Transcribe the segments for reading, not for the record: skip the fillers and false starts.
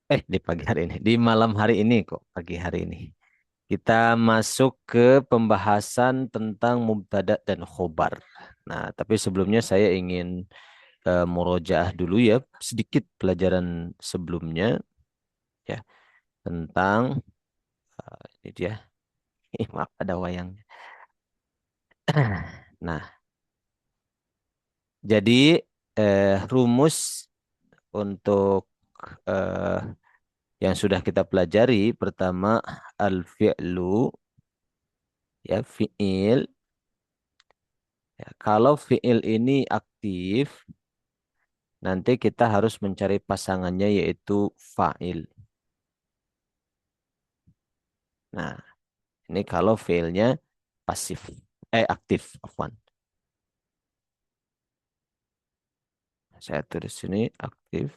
Di pagi hari ini, di malam hari ini kok, pagi hari ini. Kita masuk ke pembahasan tentang mubtada dan khobar. Nah, tapi sebelumnya saya ingin murojaah dulu ya, sedikit pelajaran sebelumnya ya tentang ini dia. Maaf ada wayangnya. Nah, jadi rumus untuk eh, yang sudah kita pelajari pertama al-fi'lu ya fi'il. Ya, kalau fi'il ini aktif, nanti kita harus mencari pasangannya yaitu fa'il. Nah, ini kalau fi'ilnya pasif. Aktif, afwan. Saya tulis sini aktif.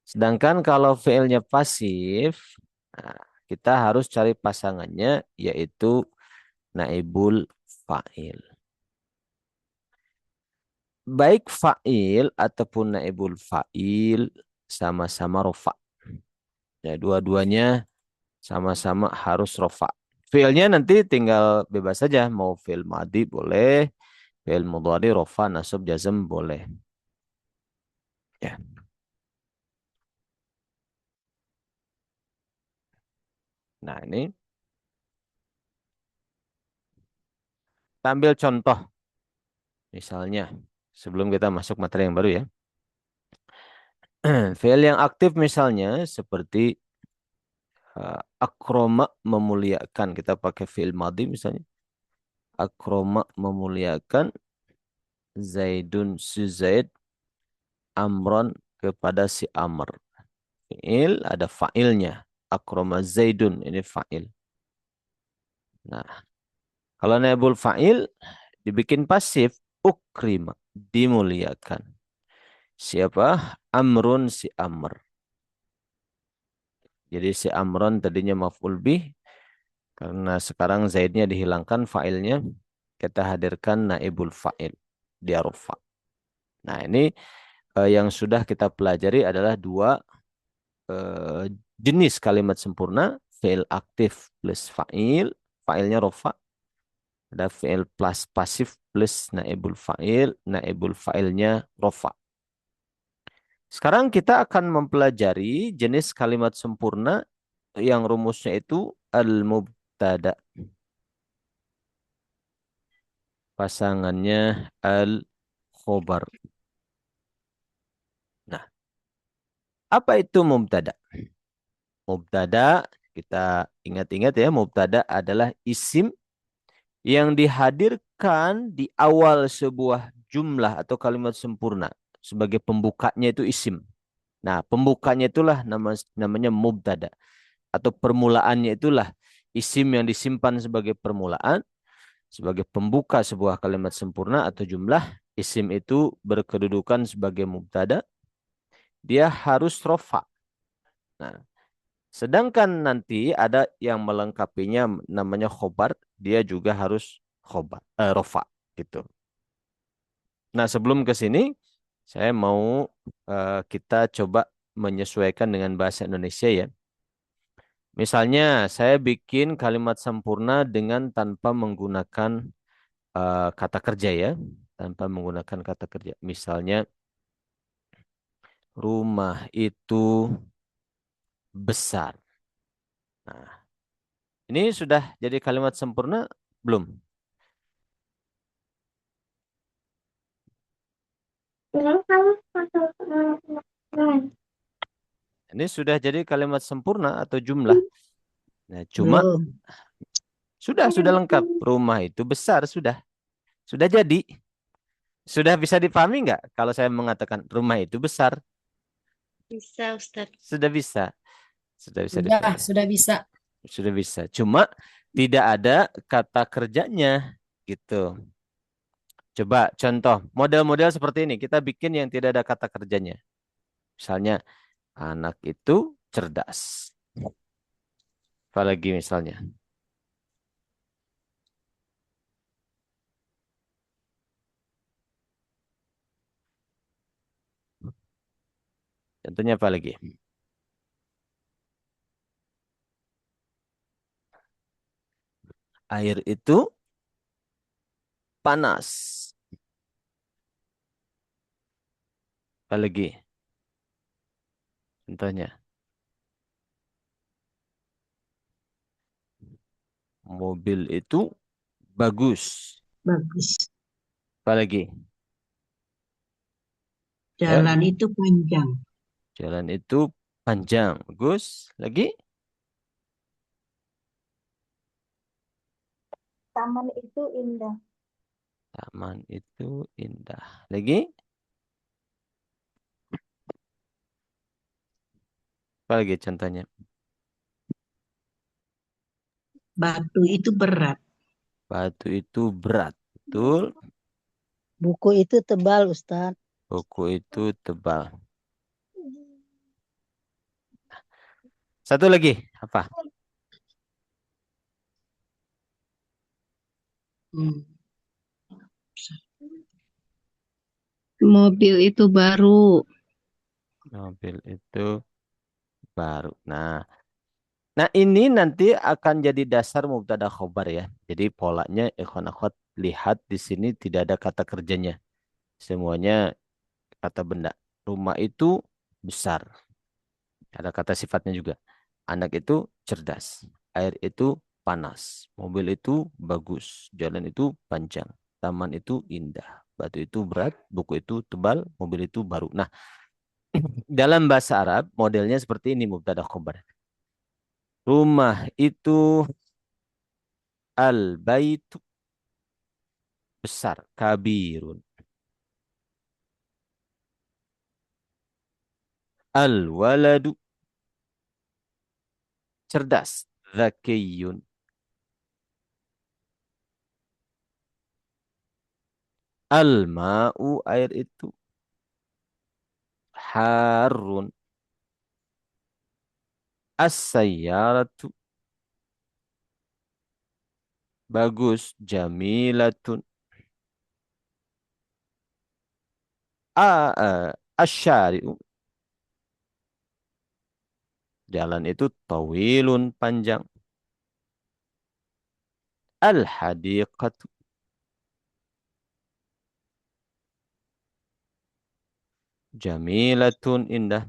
Sedangkan kalau fi'ilnya pasif, nah, kita harus cari pasangannya yaitu naibul fa'il. Baik fa'il ataupun naibul fa'il sama-sama rofa. Ya, dua-duanya sama-sama harus rofa. Fiilnya nanti tinggal bebas saja. Mau fiil madi boleh. Fiil mudhari rofa nasab jazm boleh. Ya. Nah ini kita ambil contoh. Misalnya sebelum kita masuk materi yang baru ya. Fiil yang aktif misalnya seperti akroma memuliakan. Kita pakai fiil madi misalnya. Akroma memuliakan. Zaidun si Zaid. Amron kepada si Amr. Fiil ada fa'ilnya. Akroma Zaidun ini fa'il. Nah, kalau naibul fa'il dibikin pasif ukrima dimuliakan. Siapa? Amrun si Amr. Jadi si Amron tadinya maf'ul bih karena sekarang Zaidnya dihilangkan fa'ilnya kita hadirkan naibul fa'il dia rufa. Nah, ini yang sudah kita pelajari adalah dua eh, jenis kalimat sempurna, fi'il aktif plus fa'il, fa'ilnya rofa. Ada fi'il plus pasif plus naibul fa'il, naibul fa'ilnya rofa. Sekarang kita akan mempelajari jenis kalimat sempurna yang rumusnya itu al-mubtada. Pasangannya al-khobar. Nah, apa itu mubtada? Mubtada, kita ingat-ingat ya, mubtada adalah isim yang dihadirkan di awal sebuah jumlah atau kalimat sempurna. Sebagai pembukanya itu isim. Nah, pembukanya itulah namanya mubtada. Atau permulaannya itulah isim yang disimpan sebagai permulaan. Sebagai pembuka sebuah kalimat sempurna atau jumlah. Isim itu berkedudukan sebagai mubtada. Dia harus rofa. Nah, sedangkan nanti ada yang melengkapinya namanya khobar. Dia juga harus rofa. Gitu. Nah, sebelum ke sini, saya mau kita coba menyesuaikan dengan bahasa Indonesia ya. Misalnya, saya bikin kalimat sempurna dengan tanpa menggunakan kata kerja ya. Tanpa menggunakan kata kerja. Misalnya, rumah itu besar. Nah, ini sudah jadi kalimat sempurna belum? Ini sudah jadi kalimat sempurna atau jumlah. Nah, cuma Belum. sudah lengkap. Rumah itu besar, sudah jadi. Sudah bisa dipahami nggak kalau saya mengatakan rumah itu besar? Bisa, Ustadz. Sudah bisa. Sudah bisa Sudah, dipahami. sudah bisa. Sudah bisa. Cuma tidak ada kata kerjanya gitu. Coba contoh model-model seperti ini kita bikin yang tidak ada kata kerjanya. Misalnya anak itu cerdas. Apalagi misalnya. Contohnya apa lagi? Air itu panas. Apa lagi? Contohnya, mobil itu bagus. Bagus. Apa lagi? Ayo, Jalan itu panjang. jalan itu panjang. Bagus. Lagi? Taman itu indah. Taman itu indah. Lagi? Apa lagi contohnya? Batu itu berat. Batu itu berat. Betul. Buku itu tebal, Ustaz. Buku itu tebal. Satu lagi. Apa? Hmm. Mobil itu baru. Mobil itu baru. Nah, ini nanti akan jadi dasar mubtada khobar ya. Jadi polanya ikhwan akhwat lihat di sini tidak ada kata kerjanya. Semuanya kata benda. Rumah itu besar. Ada kata sifatnya juga. Anak itu cerdas. Air itu panas. Mobil itu bagus. Jalan itu panjang. Taman itu indah. Batu itu berat. Buku itu tebal. Mobil itu baru. Nah, dalam bahasa Arab modelnya seperti ini mubtada khobar. Rumah itu al-baitu besar. Kabirun. Al-waladu cerdas. Zakiyun. Al-ma'u air itu harun. As-sayyaratu bagus. Jamilatun. Asyari'u jalan itu tawilun panjang. Al-hadiqatu jamilatun indah.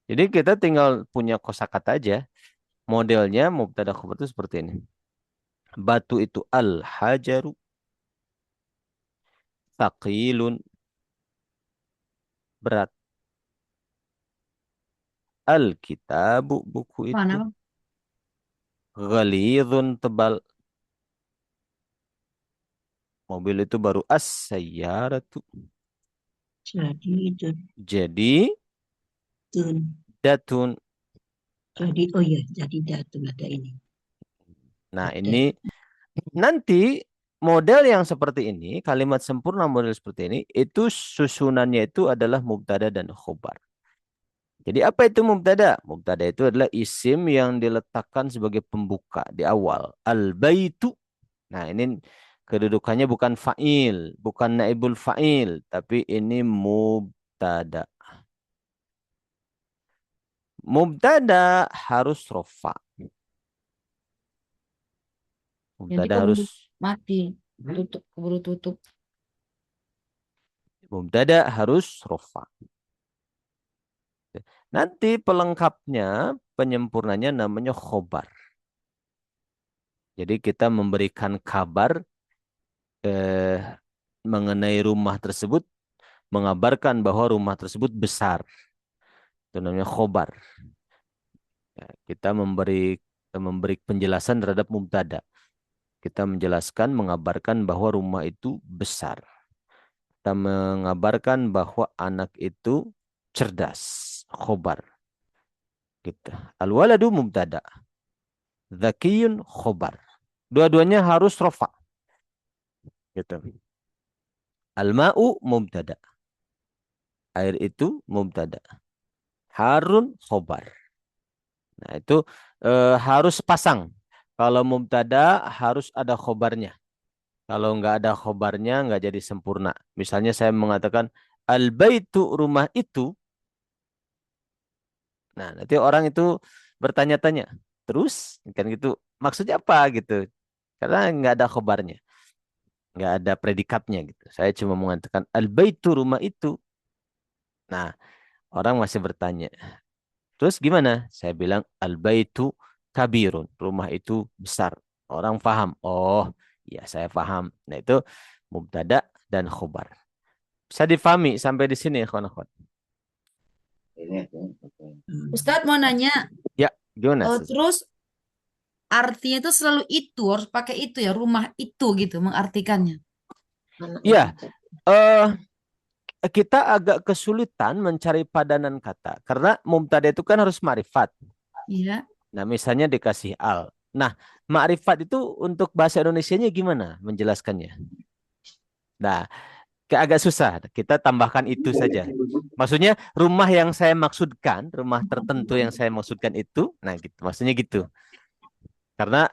Jadi kita tinggal punya kosakata aja. Modelnya mubtada khabar itu seperti ini. Batu itu al-hajaru thaqilun berat. Al-kitabu buku itu Mana? ghalidhun tebal. Mobil itu baru as-sayyaratu. Jadi itu Jadi tun. datun. Jadi oh ya, jadi datun ada ini. Nah, Ada. ini nanti model yang seperti ini, kalimat sempurna model seperti ini, itu susunannya itu adalah mubtada dan khobar. Jadi apa itu mubtada? Mubtada itu adalah isim yang diletakkan sebagai pembuka di awal. Al-baitu. Nah, ini kedudukannya bukan fa'il, bukan naibul fa'il, tapi ini mubtada. Mubtada harus rofa. Jadi Mubtada keburu harus mati. Tutup, keburu tutup. mubtada harus rofa. Nanti pelengkapnya, penyempurnanya namanya khobar. Jadi kita memberikan kabar eh, mengenai rumah tersebut, mengabarkan bahwa rumah tersebut besar. Itu namanya khobar. Ya, kita memberi penjelasan terhadap mubtada. Kita menjelaskan, mengabarkan bahwa rumah itu besar. Kita mengabarkan bahwa anak itu cerdas. Khobar. Gitu. Al-waladu mubtada. Zakiyun khobar. Dua-duanya harus rofa. Gitu. Al-ma'u mubtada. Air itu mubtada. Harun khobar. Nah, itu harus pasang. Kalau mubtada harus ada khobarnya. Kalau nggak ada khobarnya nggak jadi sempurna. Misalnya saya mengatakan al-baitu rumah itu. Nah, nanti orang itu bertanya-tanya, terus kan gitu, maksudnya apa gitu? Karena nggak ada khobarnya, nggak ada predikatnya gitu. Saya cuma mengatakan al-baitu rumah itu. Nah, orang masih bertanya, terus gimana? Saya bilang al-baitu kabirun, rumah itu besar. Orang paham. Oh, ya saya paham. Nah, itu mubtada dan khobar. Bisa difahami sampai di sini, kawan-kawan. Hmm. Ustadz mau nanya, Ya, gimana? Sus? terus artinya itu selalu itu, harus pakai itu ya, rumah itu gitu mengartikannya. Ya, eh kita agak kesulitan mencari padanan kata karena mubtada itu kan harus ma'rifat. Iya. Nah, misalnya dikasih al. Nah, ma'rifat itu untuk bahasa Indonesianya gimana menjelaskannya? Nah, agak susah. Kita tambahkan itu saja. Maksudnya rumah yang saya maksudkan, rumah tertentu yang saya maksudkan itu, nah gitu. Maksudnya gitu. Karena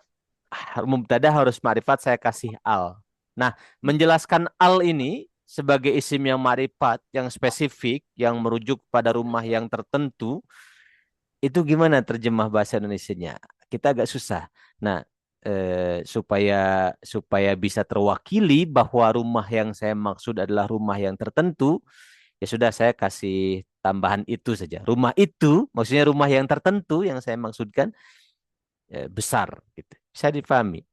mubtada harus ma'rifat saya kasih al. Nah, menjelaskan al ini sebagai isim yang ma'rifat, yang spesifik, yang merujuk pada rumah yang tertentu, itu gimana terjemah bahasa Indonesianya? Kita agak susah. Nah, supaya supaya bisa terwakili bahwa rumah yang saya maksud adalah rumah yang tertentu, ya sudah saya kasih tambahan itu saja. Rumah itu, maksudnya rumah yang tertentu yang saya maksudkan besar, gitu. Bisa dipahami.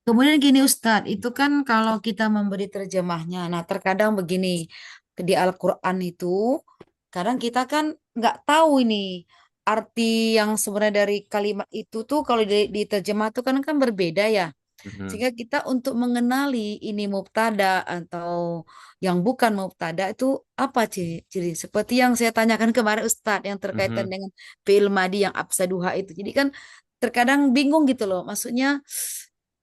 Kemudian gini Ustadz, itu kan kalau kita memberi terjemahnya, nah terkadang begini, di Al-Quran itu, kadang kita kan nggak tahu ini arti yang sebenarnya dari kalimat itu tuh kalau diterjemah tuh kan berbeda ya. Mhm. Sehingga kita untuk mengenali ini mubtada atau yang bukan mubtada itu apa ciri? Seperti yang saya tanyakan kemarin Ustadz yang terkaitan Mhm. dengan fi'il madi yang absaduha itu. Jadi kan terkadang bingung gitu loh. Maksudnya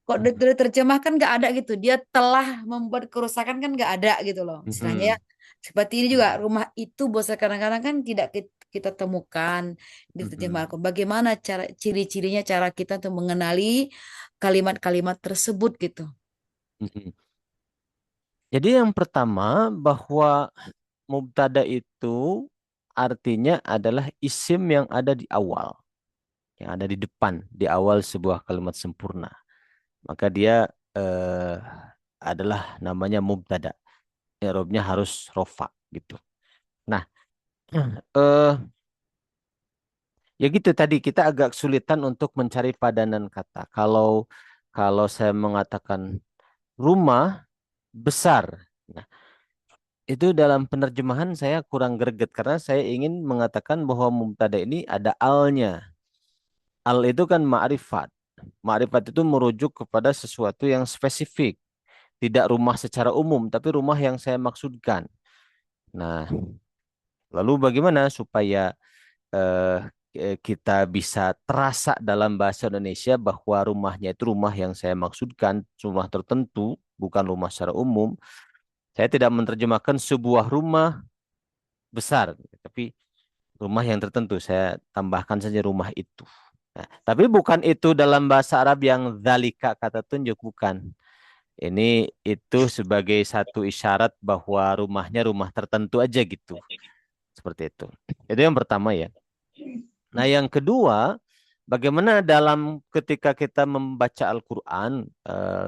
kok Mhm. diterjemahkan nggak ada gitu. Dia telah membuat kerusakan kan nggak ada gitu loh. Istilahnya ya. Mhm. Seperti ini juga rumah itu bosan kadang-kadang kan tidak kita temukan di Mhm. terjemahan. Bagaimana cara ciri-cirinya cara kita untuk mengenali kalimat-kalimat tersebut gitu. Mhm. Jadi yang pertama bahwa mubtada itu artinya adalah isim yang ada di awal, yang ada di depan, di awal sebuah kalimat sempurna. Maka dia eh, adalah namanya mubtada. I'rabnya harus rofa gitu. Nah, eh ya gitu tadi kita agak kesulitan untuk mencari padanan kata. Kalau saya mengatakan rumah besar. Nah, itu dalam penerjemahan saya kurang greget karena saya ingin mengatakan bahwa mubtada ini ada alnya. Al itu kan ma'rifat. Ma'rifat itu merujuk kepada sesuatu yang spesifik. Tidak rumah secara umum, tapi rumah yang saya maksudkan. Nah, lalu bagaimana supaya eh, kita bisa terasa dalam bahasa Indonesia bahwa rumahnya itu rumah yang saya maksudkan, rumah tertentu, bukan rumah secara umum. Saya tidak menerjemahkan sebuah rumah besar, tapi rumah yang tertentu. Saya tambahkan saja rumah itu. Nah, tapi bukan itu dalam bahasa Arab yang dzalika kata tunjuk, bukan. Ini itu sebagai satu isyarat bahwa rumahnya rumah tertentu aja gitu. Seperti itu. Itu yang pertama ya. Nah, yang kedua, bagaimana dalam ketika kita membaca Al-Quran,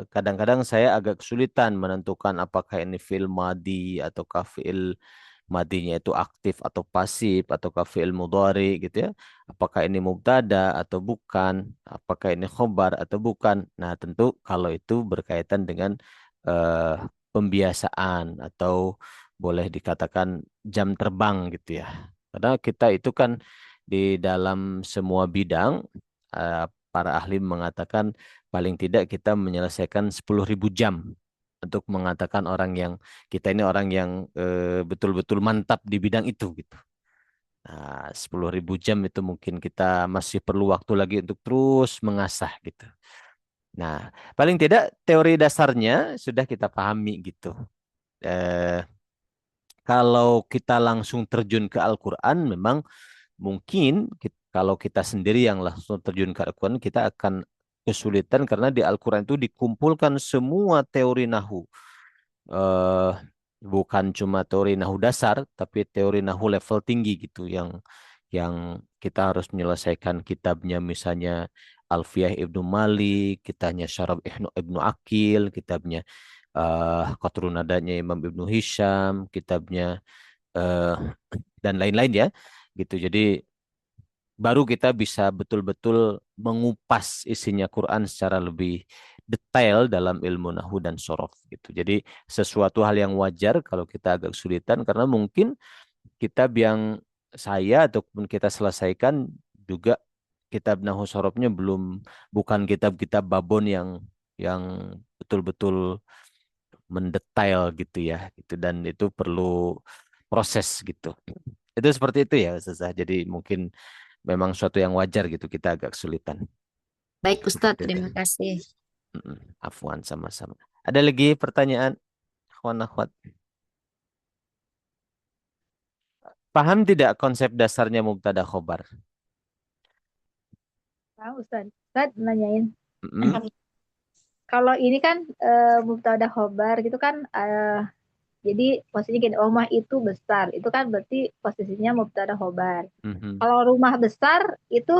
kadang-kadang saya agak kesulitan menentukan apakah ini fi'il madi ataukah fi'il madinya itu aktif atau pasif ataukah fi'il mudhari gitu ya. Apakah ini mubtada atau bukan, apakah ini khobar atau bukan. Nah, tentu kalau itu berkaitan dengan eh, pembiasaan atau boleh dikatakan jam terbang gitu ya. Karena kita itu kan di dalam semua bidang, para ahli mengatakan paling tidak kita menyelesaikan 10.000 jam untuk mengatakan orang yang kita ini orang yang betul-betul mantap di bidang itu gitu. Nah, 10.000 jam itu mungkin kita masih perlu waktu lagi untuk terus mengasah gitu. Nah, paling tidak teori dasarnya sudah kita pahami gitu. Eh, Kalau kita langsung terjun ke Al-Quran, memang mungkin kalau kita sendiri yang langsung terjun ke Al-Quran, kita akan kesulitan karena di Al-Quran itu dikumpulkan semua teori nahu. Bukan cuma teori nahu dasar, tapi teori nahu level tinggi gitu yang kita harus menyelesaikan kitabnya, misalnya Alfiyah Ibnu Malik, kitabnya Syarab Ibnu Akil, kitabnya Qatrun Nadanya Imam Ibnu Hisham, kitabnya eh, dan lain-lain ya gitu. Jadi baru kita bisa betul-betul mengupas isinya Quran secara lebih detail dalam ilmu nahwu dan sorof gitu. Jadi sesuatu hal yang wajar kalau kita agak kesulitan karena mungkin kitab yang saya ataupun kita selesaikan juga kitab nahwu sorofnya bukan kitab-kitab babon yang betul-betul mendetail gitu ya gitu, dan itu perlu proses gitu. Itu seperti itu ya Ustazah. Jadi mungkin memang suatu yang wajar gitu kita agak kesulitan. Baik Ustadz, Gitu. terima kasih. Afwan, sama-sama. Ada lagi pertanyaan? Akhwan akhwat. Paham tidak konsep dasarnya mubtada khobar? Tahu Ustaz. Ustaz nanyain. Mm-mm. Kalau ini kan mubtada khobar gitu kan jadi posisinya gini, rumah itu besar. Itu kan berarti posisinya mubtada khobar. Mhm. Kalau rumah besar itu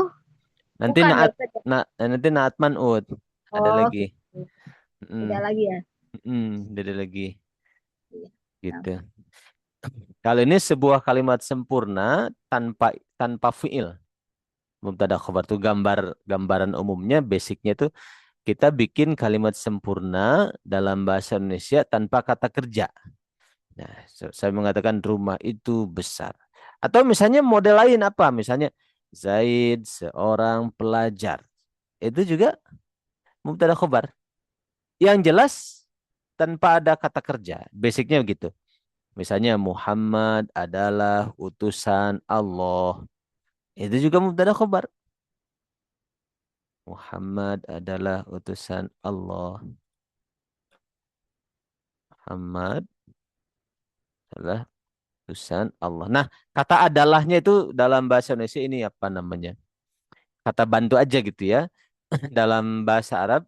Nanti bukan ya naat Ustaz? nanti naat man'ut. Ada Oh, lagi. gitu. Mm-mm. Beda lagi ya. Ada lagi. Iya. Gitu. Kalau ini sebuah kalimat sempurna tanpa tanpa fiil. Mubtada khobar itu gambaran umumnya, basicnya itu kita bikin kalimat sempurna dalam bahasa Indonesia tanpa kata kerja. Nah, saya mengatakan rumah itu besar. Atau misalnya model lain apa? Misalnya Zaid seorang pelajar. Itu juga mubtada khobar. Yang jelas tanpa ada kata kerja. Basicnya begitu. Misalnya Muhammad adalah utusan Allah. Itu juga mubtada khobar. Muhammad adalah utusan Allah. Muhammad adalah utusan Allah. Nah, kata adalahnya itu dalam bahasa Indonesia ini apa namanya? Kata bantu aja gitu ya. Dalam bahasa Arab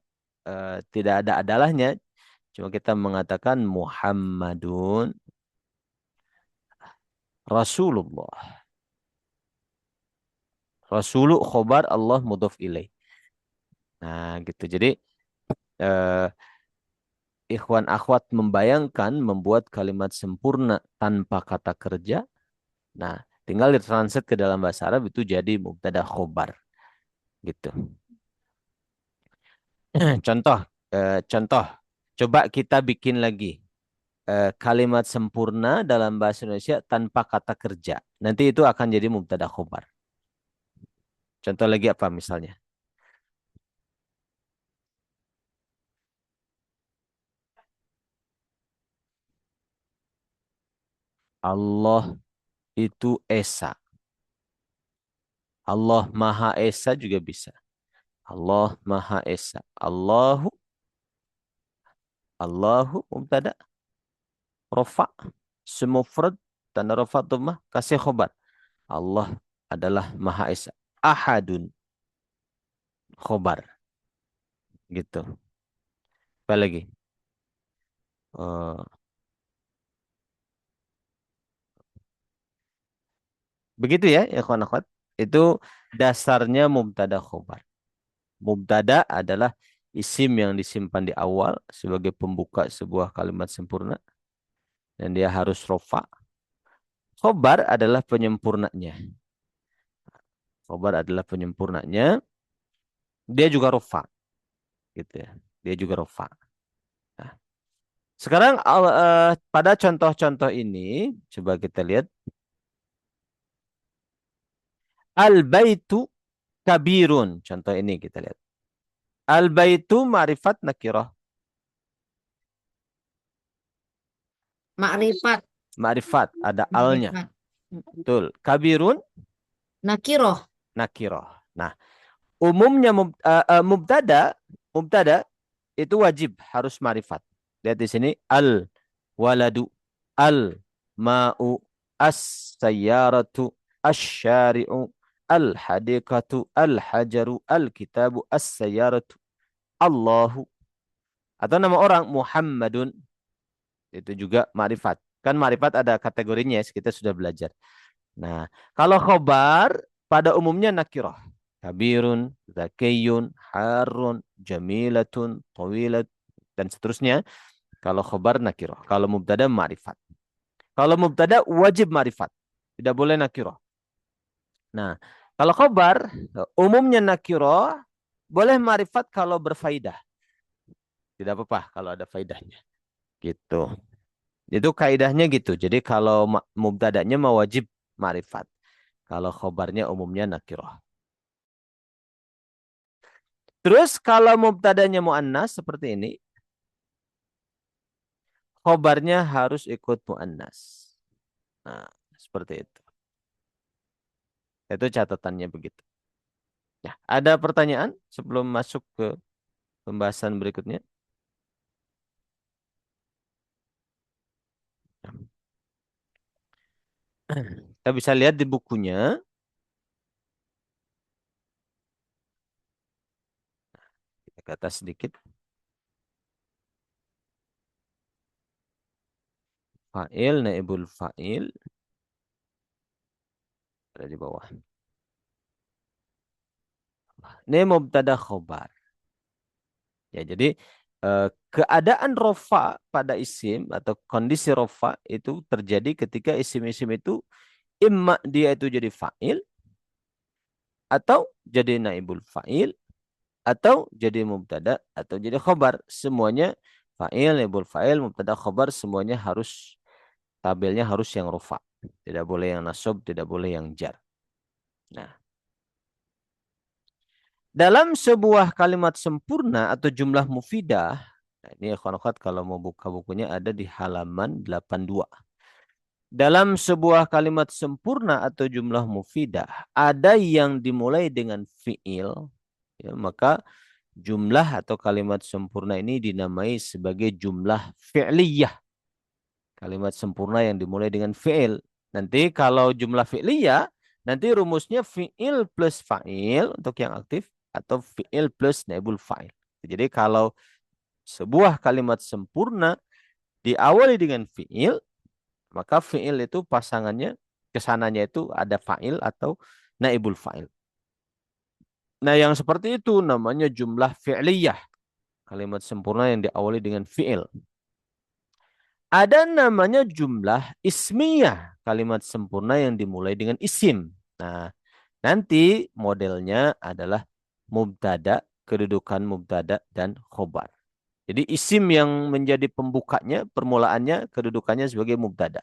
tidak ada adalahnya. Cuma kita mengatakan Muhammadun Rasulullah. Rasulu khobar Allah mudhof ilaih. Nah, gitu. Jadi eh, ikhwan akhwat membayangkan membuat kalimat sempurna tanpa kata kerja. Nah, tinggal ditranslate ke dalam bahasa Arab itu jadi mubtada khobar gitu. Contoh, contoh. Coba kita bikin lagi kalimat sempurna dalam bahasa Indonesia tanpa kata kerja. Nanti itu akan jadi mubtada khobar. Contoh lagi apa misalnya? Allah itu Esa. Allah Maha Esa juga bisa. Allah Maha Esa. Allahu mubtada rofa semufrad tanda rofa dhammah kasih khobar. Allah adalah Maha Esa. Ahadun khobar gitu. Apa lagi? Eh, begitu ya, ikhwan akhwat. Itu dasarnya mubtada khobar. Mubtada adalah isim yang disimpan di awal sebagai pembuka sebuah kalimat sempurna dan dia harus rofa. Khobar adalah penyempurnanya. Khobar adalah penyempurnanya. Dia juga rofa, gitu ya. Dia juga rofa. Nah, sekarang pada contoh-contoh ini coba kita lihat. Al-baitu kabirun. Contoh ini kita lihat. Al-baitu ma'rifat nakirah. Makrifat, Ma'rifat ada alnya. makrifat. Betul. Kabirun Nakiroh, nakirah. Nah, umumnya mubtada itu wajib harus ma'rifat. Lihat di sini al waladu, al ma'u, as-sayyaratu, asy-syari'u, al-hadiqatu, al-hajaru, al-kitabu, as-sayyaratu, Allahu. Atau nama orang Muhammadun. Itu juga ma'rifat. Kan ma'rifat ada kategorinya, kita sudah belajar. Nah, kalau khobar pada umumnya nakirah. Kabirun, zakiyun, harun, jamilatun, tawilat, dan seterusnya. Kalau khobar nakirah. Kalau mubtada ma'rifat. Kalau mubtada wajib ma'rifat. Tidak boleh nakirah. Nah, kalau khobar umumnya nakirah, boleh ma'rifat kalau berfaidah. Tidak apa-apa kalau ada faidahnya. Gitu. Itu kaidahnya gitu. Jadi kalau mubtadanya mau wajib ma'rifat. Kalau khobarnya umumnya nakirah. Terus kalau mubtadanya mu'annas seperti ini, khobarnya harus ikut mu'annas. Nah, seperti itu. Itu catatannya begitu. Ya, ada pertanyaan sebelum masuk ke pembahasan berikutnya? Kita bisa lihat di bukunya. Kita ke atas sedikit. Fa'il, naibul fa'il. Ada di bawah. Ini mubtada khobar. Ya, jadi keadaan rofa pada isim atau kondisi rofa itu terjadi ketika isim-isim itu imma dia itu jadi fa'il atau jadi naibul fa'il atau jadi mubtada atau jadi khobar. Semuanya fa'il, naibul fa'il, mubtada, khobar semuanya harus tabelnya harus yang rofa. Tidak boleh yang nasab, tidak boleh yang jar. Nah, dalam sebuah kalimat sempurna atau jumlah mufidah, nah ini akhwan-akhwat kalau mau buka bukunya ada di halaman 82. Dalam sebuah kalimat sempurna atau jumlah mufidah, ada yang dimulai dengan fi'il, ya, maka jumlah atau kalimat sempurna ini dinamai sebagai jumlah fi'liyah. Kalimat sempurna yang dimulai dengan fi'il. Nanti kalau jumlah fi'liyah, nanti rumusnya fi'il plus fa'il untuk yang aktif atau fi'il plus naibul fa'il. Jadi kalau sebuah kalimat sempurna diawali dengan fi'il, maka fi'il itu pasangannya, kesananya itu ada fa'il atau naibul fa'il. Nah yang seperti itu namanya jumlah fi'liyah. Kalimat sempurna yang diawali dengan fi'il. Ada namanya jumlah ismiyah. Kalimat sempurna yang dimulai dengan isim. Nah nanti modelnya adalah mubtada, kedudukan mubtada dan khobar. Jadi isim yang menjadi pembukanya, permulaannya, kedudukannya sebagai mubtada.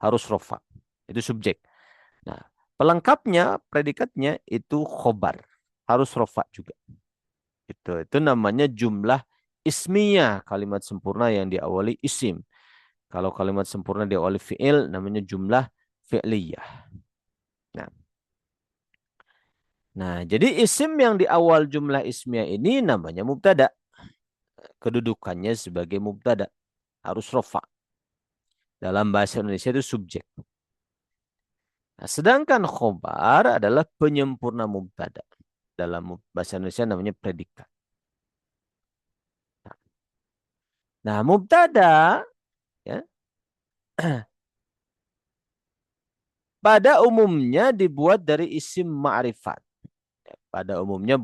Harus rofa. Itu subjek. Nah, pelengkapnya, predikatnya itu khobar. Harus rofa juga. Itu namanya jumlah ismiyah. Kalimat sempurna yang diawali isim. Kalau kalimat sempurna diawali fi'il, namanya jumlah fi'liyah. Nah, jadi isim yang di awal jumlah ismiyah ini namanya mubtada. Kedudukannya sebagai mubtada. Harus rofa. Dalam bahasa Indonesia itu subjek. Nah, sedangkan khobar adalah penyempurna mubtada. Dalam bahasa Indonesia namanya predikat. Nah, mubtada ya, pada umumnya dibuat dari isim ma'rifat. Pada umumnya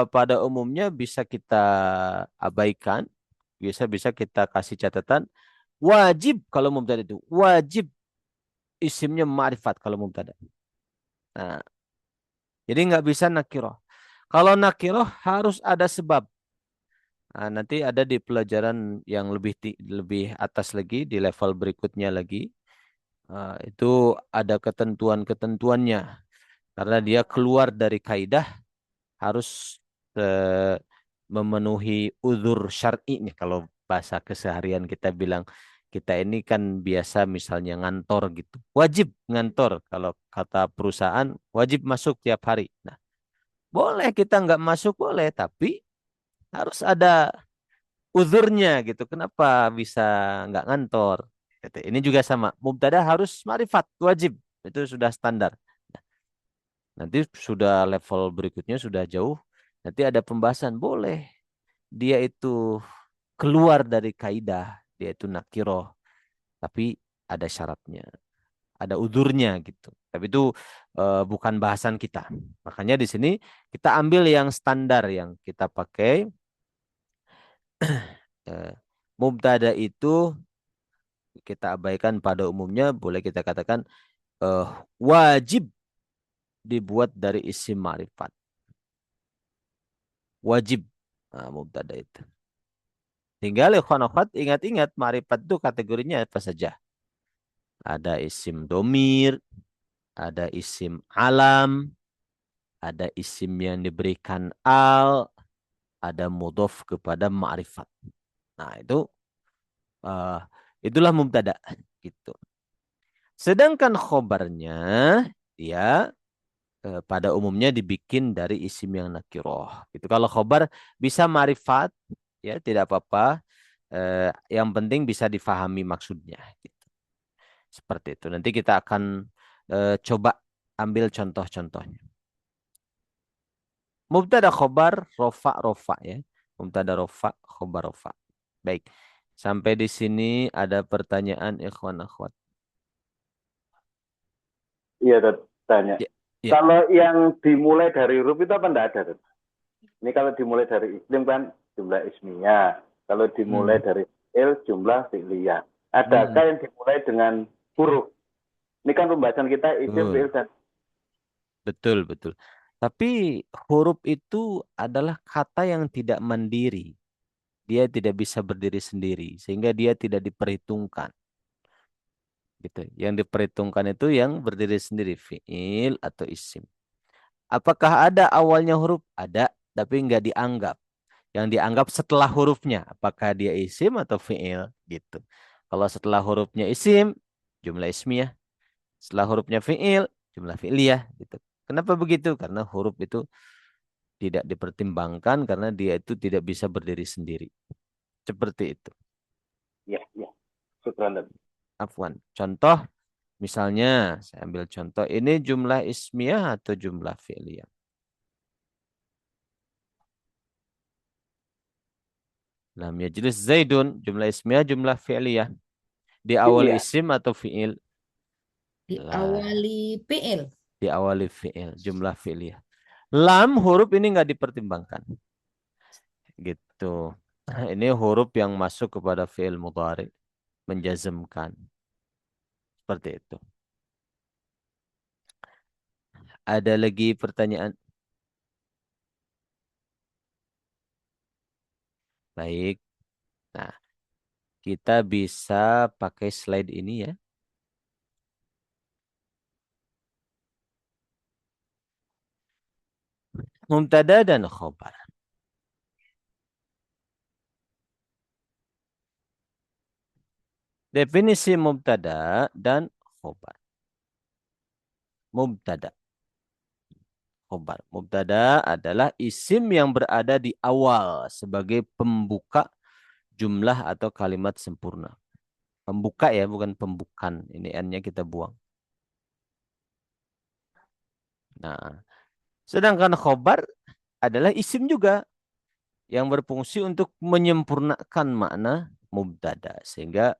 pada umumnya bisa kita abaikan, bisa kita kasih catatan. Wajib kalau mubtada itu wajib isimnya ma'rifat kalau mubtada. Nah, jadi nggak bisa nakirah. Kalau nakirah harus ada sebab. Nah, nanti ada di pelajaran yang lebih atas lagi, di level berikutnya lagi. Itu ada ketentuan-ketentuannya. Karena dia keluar dari kaidah harus memenuhi uzur syar'i nih. Kalau bahasa keseharian kita bilang, kita ini kan biasa misalnya ngantor gitu. Wajib ngantor. Kalau kata perusahaan, wajib masuk tiap hari. Nah, boleh kita nggak masuk, boleh. Tapi harus ada uzurnya gitu. Kenapa bisa nggak ngantor? Gitu. Ini juga sama. Mubtada harus ma'rifat, wajib. Itu sudah standar. Nanti sudah level berikutnya sudah jauh. Nanti ada pembahasan. Boleh. Dia itu keluar dari kaidah. Dia itu nakiroh. Tapi ada syaratnya. ada udurnya gitu. Tapi itu bukan bahasan kita. Makanya di sini kita ambil yang standar yang kita pakai. Eh, Mubtada itu kita abaikan pada umumnya, boleh kita katakan eh, wajib dibuat dari isim ma'rifat. Wajib. Nah, mubtada itu. Tinggal ikhwan akhwat ingat-ingat ma'rifat itu kategorinya apa saja. Ada isim domir, ada isim alam, ada isim yang diberikan al, ada mudhof kepada ma'rifat. Nah, eh, itulah mubtada gitu. Sedangkan khobarnya dia pada umumnya dibikin dari isim yang nakiroh. Gitu. Kalau khobar bisa ma'rifat, ya tidak apa-apa. Yang penting bisa difahami maksudnya. Gitu. Seperti itu. Nanti kita akan coba ambil contoh-contohnya. Mubtada khobar rofa rofa ya. Mubtada rofa khobar rofa. Baik. Sampai di sini ada pertanyaan ikhwan akhwat. Iya, Dad, tanya. Ya, ya. Kalau yang dimulai dari huruf itu apa enggak ada, Dad? Ini kalau dimulai dari isim kan jumlah ismiyah. Kalau dimulai dari fi'il jumlah fi'liyah. Adakah yang dimulai dengan huruf? Ini kan pembahasan kita isim, fi'il, dan Betul, betul. Tapi huruf itu adalah kata yang tidak mandiri. Dia tidak bisa berdiri sendiri, sehingga dia tidak diperhitungkan. Gitu. Yang diperhitungkan itu yang berdiri sendiri, fi'il atau isim. Apakah ada awalnya huruf? Ada, tapi nggak dianggap. Yang dianggap setelah hurufnya, apakah dia isim atau fi'il? Gitu. Kalau setelah hurufnya isim, jumlah ismiyah. Setelah hurufnya fi'il, jumlah fi'liyah. Gitu. Kenapa begitu? Karena huruf itu tidak dipertimbangkan karena dia itu tidak bisa berdiri sendiri. Seperti itu. ya. Syukran, Dad. Afwan. Contoh, misalnya saya ambil contoh. Ini jumlah ismiyah atau jumlah fi'liyah? Lam yajlis Zaidun. Jumlah ismiyah, jumlah fi'liyah. Di awal Fi'liyah. isim atau fi'il? Diawali PL. Di awal fi'il. Jumlah fi'liyah. Lam huruf ini nggak dipertimbangkan. Gitu. Ini huruf yang masuk kepada fi'il mudhari. Menjazmkan. Seperti itu. Ada lagi pertanyaan? Baik. Nah, kita bisa pakai slide ini ya. Mubtada dan khobar. Definisi mubtada dan khobar. Mubtada. Khobar. Mubtada adalah isim yang berada di awal sebagai pembuka jumlah atau kalimat sempurna. Pembuka ya, bukan pembukan. Ini N-nya kita buang. Nah, sedangkan khobar adalah isim juga yang berfungsi untuk menyempurnakan makna mubtada. Sehingga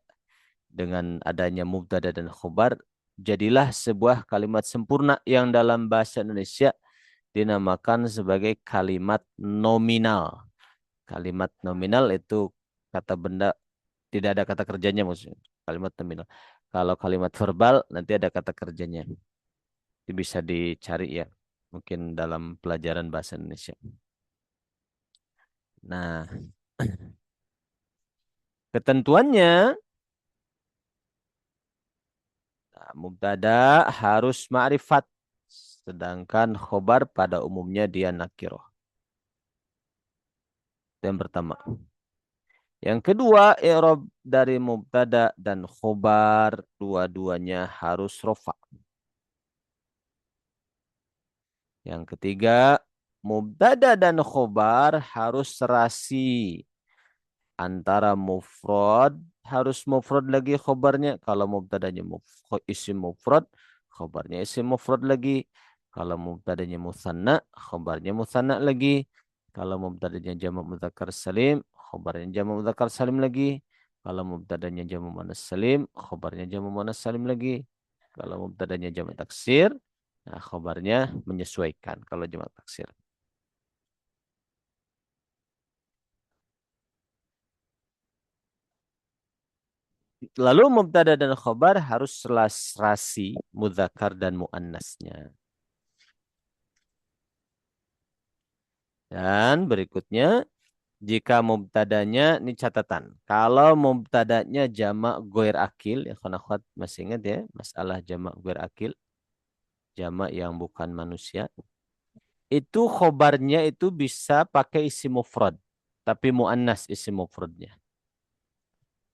dengan adanya mubtada dan khobar, jadilah sebuah kalimat sempurna yang dalam bahasa Indonesia dinamakan sebagai kalimat nominal. Kalimat nominal itu kata benda, tidak ada kata kerjanya maksudnya. Kalimat nominal. Kalau kalimat verbal nanti ada kata kerjanya. Itu bisa dicari ya. Mungkin dalam pelajaran bahasa Indonesia. Nah, ketentuannya, mubtada harus ma'rifat. Sedangkan khobar pada umumnya dia nakiroh. Yang pertama. Yang kedua, i'rab dari mubtada dan khobar dua-duanya harus rofa. Yang ketiga, mubtada dan khobar harus serasi. Antara mufrad, harus mufrad lagi khobarnya. Kalau mubtadanya isim mufrad, khobarnya isim mufrad lagi. Kalau mubtadanya musanna, khobarnya musanna lagi. Kalau mubtadanya jamak mudzakkar salim, khobarnya jamak mudzakkar salim lagi. Kalau mubtadanya jamak muannas salim, khobarnya jamak muannas salim lagi. Kalau mubtadanya jamak taksir, nah khobarnya menyesuaikan kalau jamak taksir. Lalu mubtada dan khobar harus selasrasi mudzakkar dan muannasnya. Dan berikutnya, jika mubtadanya, ini catatan. Kalau mubtadanya jamak ghair akil, ya akhwat masih ingat ya, masalah jamak ghair akil, jamak yang bukan manusia. Itu khobarnya itu bisa pakai isim mufrad, tapi muannas isim mufradnya.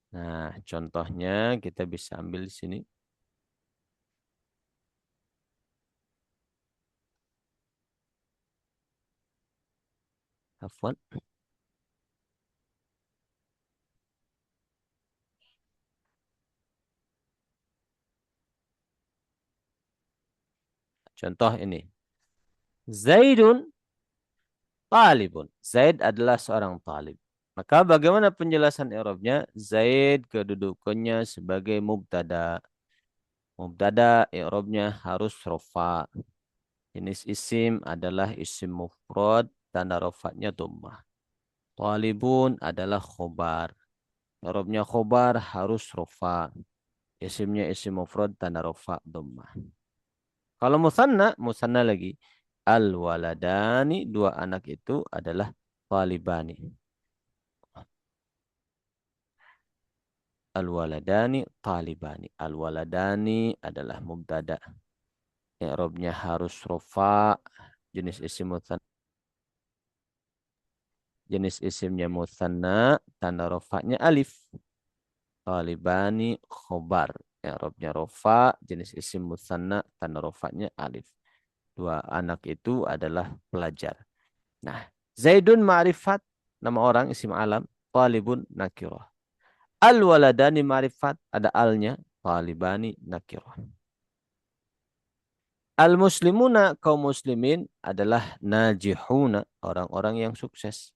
Nah, contohnya kita bisa ambil di sini. Afwan. Contoh ini. Zaidun talibun. Zaid adalah seorang talib. Maka bagaimana penjelasan i'rabnya? Zaid kedudukannya sebagai mubtada. Mubtada i'rabnya harus rofa. Jenis isim adalah isim mufrad, tanda rofanya dhammah. Talibun adalah khobar. I'rabnya khobar harus rofa. Isimnya isim mufrad, tanda rofa dhammah. Kalau musanna, musanna lagi. Al-waladani, dua anak itu adalah talibani. Al-waladani talibani. Al-waladani adalah mubtada. I'rabnya harus rofa. Jenis isim musanna. Jenis isimnya musanna, tanda rofanya alif. Talibani khobar. I'rabnya rofa. Jenis isim musanna, tanda rofanya alif. Dua anak itu adalah pelajar. Nah, Zaidun ma'rifat, nama orang isim alam. Talibun nakirah. Al-waladani ma'rifat, ada alnya. Talibani nakirah. Al-muslimuna, kaum muslimin adalah najihuna, orang-orang yang sukses.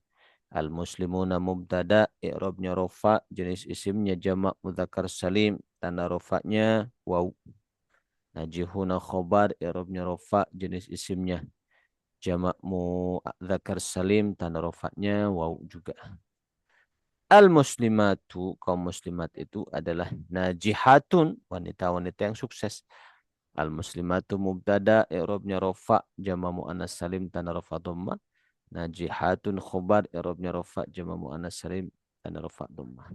Al-muslimuna mubtada, i'rabnya rofa, jenis isimnya jamak mudzakkar salim, tanda rofanya waw. Najihuna khobar, i'rabnya rofa, jenis isimnya jamak mudzakkar salim, tanda rofanya waw juga. Al-muslimatu, kaum muslimat itu adalah najihatun, wanita-wanita yang sukses. Al-muslimatu mubtada, i'rabnya rofa, jamak muannas salim, tanda rofa dhammah. Najihatun khobar, i'rabnya rofa, jamak muannas salim, tanda rofa dhammah.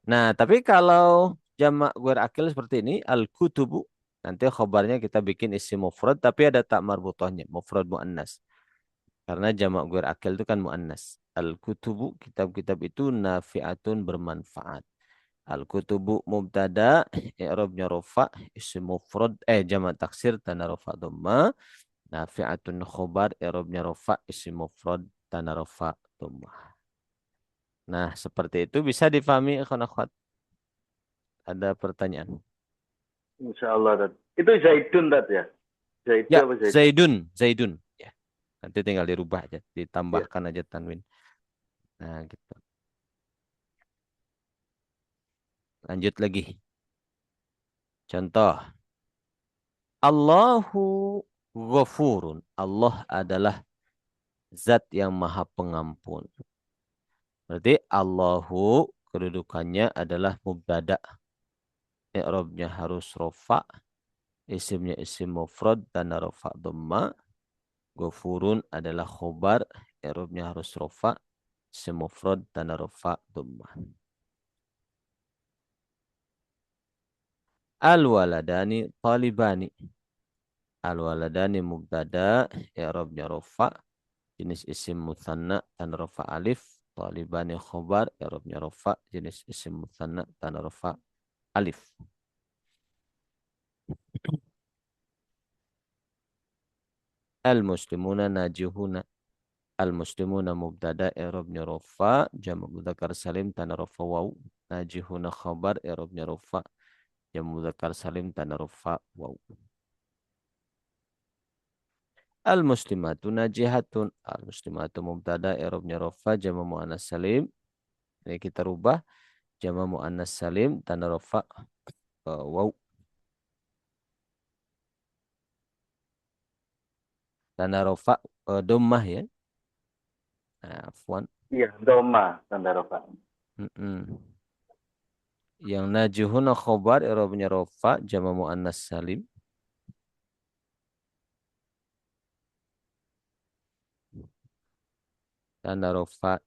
Nah, tapi kalau jamak ghair akil seperti ini, al-kutubu, nanti khobarnya kita bikin isim mufrad, tapi ada tak marbutohnya, mufrad muannas. Karena jamak ghair akil itu kan muannas. Al-kutubu, kitab-kitab itu nafi'atun, bermanfaat. Al-kutubu mubtada, i'rabnya rofa, isim mufrad, jamak taksir, tanda rofa dhammah. Nafi'atun khobar, i'rabnya rofa, isim mufrad, tanda rofa dhammah. Nah, seperti itu bisa difahami ikhwan akhwat. Ada pertanyaan? Insya Allah, Dad. Itu Zaidun, Dad, ya? Zaidu Ya, apa Zaidun? Zaidun, Zaidun. Ya. Nanti tinggal dirubah aja, Ya. ditambahkan aja tanwin. Nah, gitu. Lanjut lagi. Contoh. Allahu ghafurun. Allah adalah zat yang maha pengampun. Berarti Allahu kedudukannya adalah mubtada. I'rabnya harus rofa. Isimnya isim mufrad dan rofa dhamma. Ghafurun adalah khobar. I'rabnya harus rofa. Isim mufrad dan rofa dhamma. Al-waladani talibani. Al-waladani mubtada, i'rabnya rofa, jenis isim mutsanna, tanda rofa alif. Talibani khobar, i'rabnya rofa, jenis isim mutsanna, tanda rofa alif. Al-muslimuna najihuna. Al-muslimuna mubtada, i'rabnya rofa, jamak mudzakkar salim, tanda rofa waw. Najihuna khobar, i'rabnya rofa, jamak mudzakkar salim, tanda rofa waw. Al-muslimatu najihatun. Al-muslimatu mubtada, i'rabnya rofa, jamak muannas salim. Ini kita rubah jamak muannas salim, tanda rofa waw. tanda rofa dhammah ya. Afwan. Iya, doma tanda rofa. Yang najihuna khobar i'rabnya rofa jama muannas salim. Tanda rofa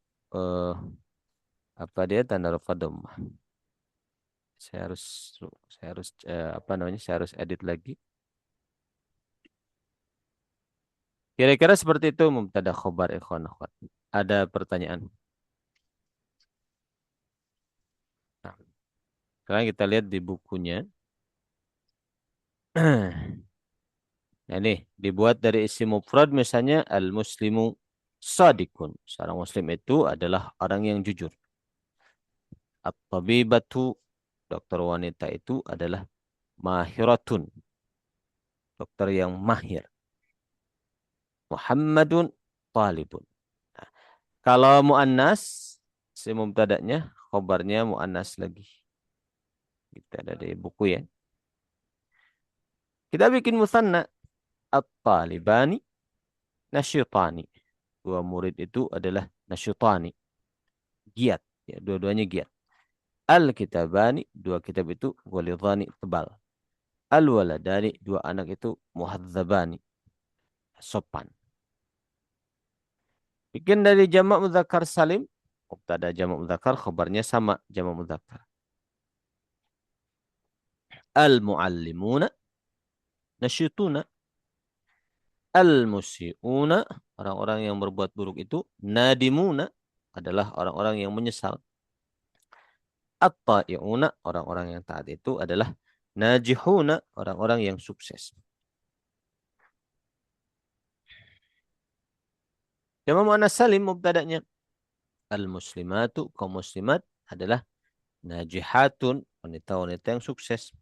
apa dia tanda rofa dhammah. Saya harus apa namanya? Saya harus edit lagi. Kira-kira seperti itu mubtada khobar ikhwan akhwat. Ada pertanyaan? Nah, sekarang kita lihat di bukunya. Nah, ini dibuat dari isim mufrad misalnya al-muslimu shadiqun. Seorang muslim itu adalah orang yang jujur. At-tabibatu, dokter wanita itu adalah mahiratun. Dokter yang mahir. Muhammadun talibun. Nah, kalau muannas, si mubtada'nya, khobarnya muannas lagi. Kita ada di buku ya. Kita bikin musanna. At-talibani nasyitani. Dua murid itu adalah nasyitani. Giat. Ya, dua-duanya giat. Al-kitabani, dua kitab itu ghalidhani, tebal. Al-waladani, dua anak itu muhadzabani, sopan. Bikin dari jamak mudzakkar salim, mubtada jamak mudzakkar, khabarnya sama jamak mudzakkar. Al-muallimuna nasyituna. Al-musi'una, orang-orang yang berbuat buruk itu nadimuna, adalah orang-orang yang menyesal. At-ta'i'una, orang-orang yang taat itu adalah najihuna, orang-orang yang sukses. Jamak muannas salim mubtada'nya al-muslimatu, kaum muslimat adalah najihatun, wanita-wanita yang sukses.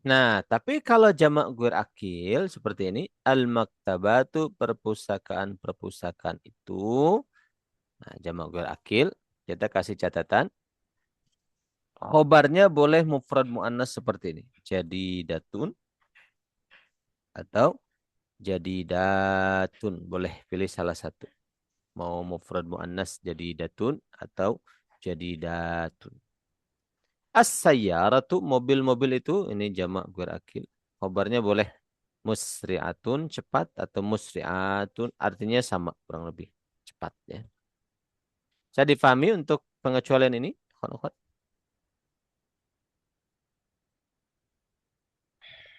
Nah, tapi kalau jamak guir akil seperti ini, al-maktabatu, perpustakaan-perpustakaan itu, nah jamak guir akil, kita kasih catatan, khobarnya boleh mufrad muannas seperti ini. Jadi datun atau jadi datun, boleh pilih salah satu. Mau mufrad muannas jadi datun atau jadi datun. As-sayyaratu, mobil-mobil itu ini jamak guir akil. Khobarnya boleh musri'atun, cepat, atau musri'atun, artinya sama kurang lebih cepat ya. Saya difahami untuk pengecualian ini?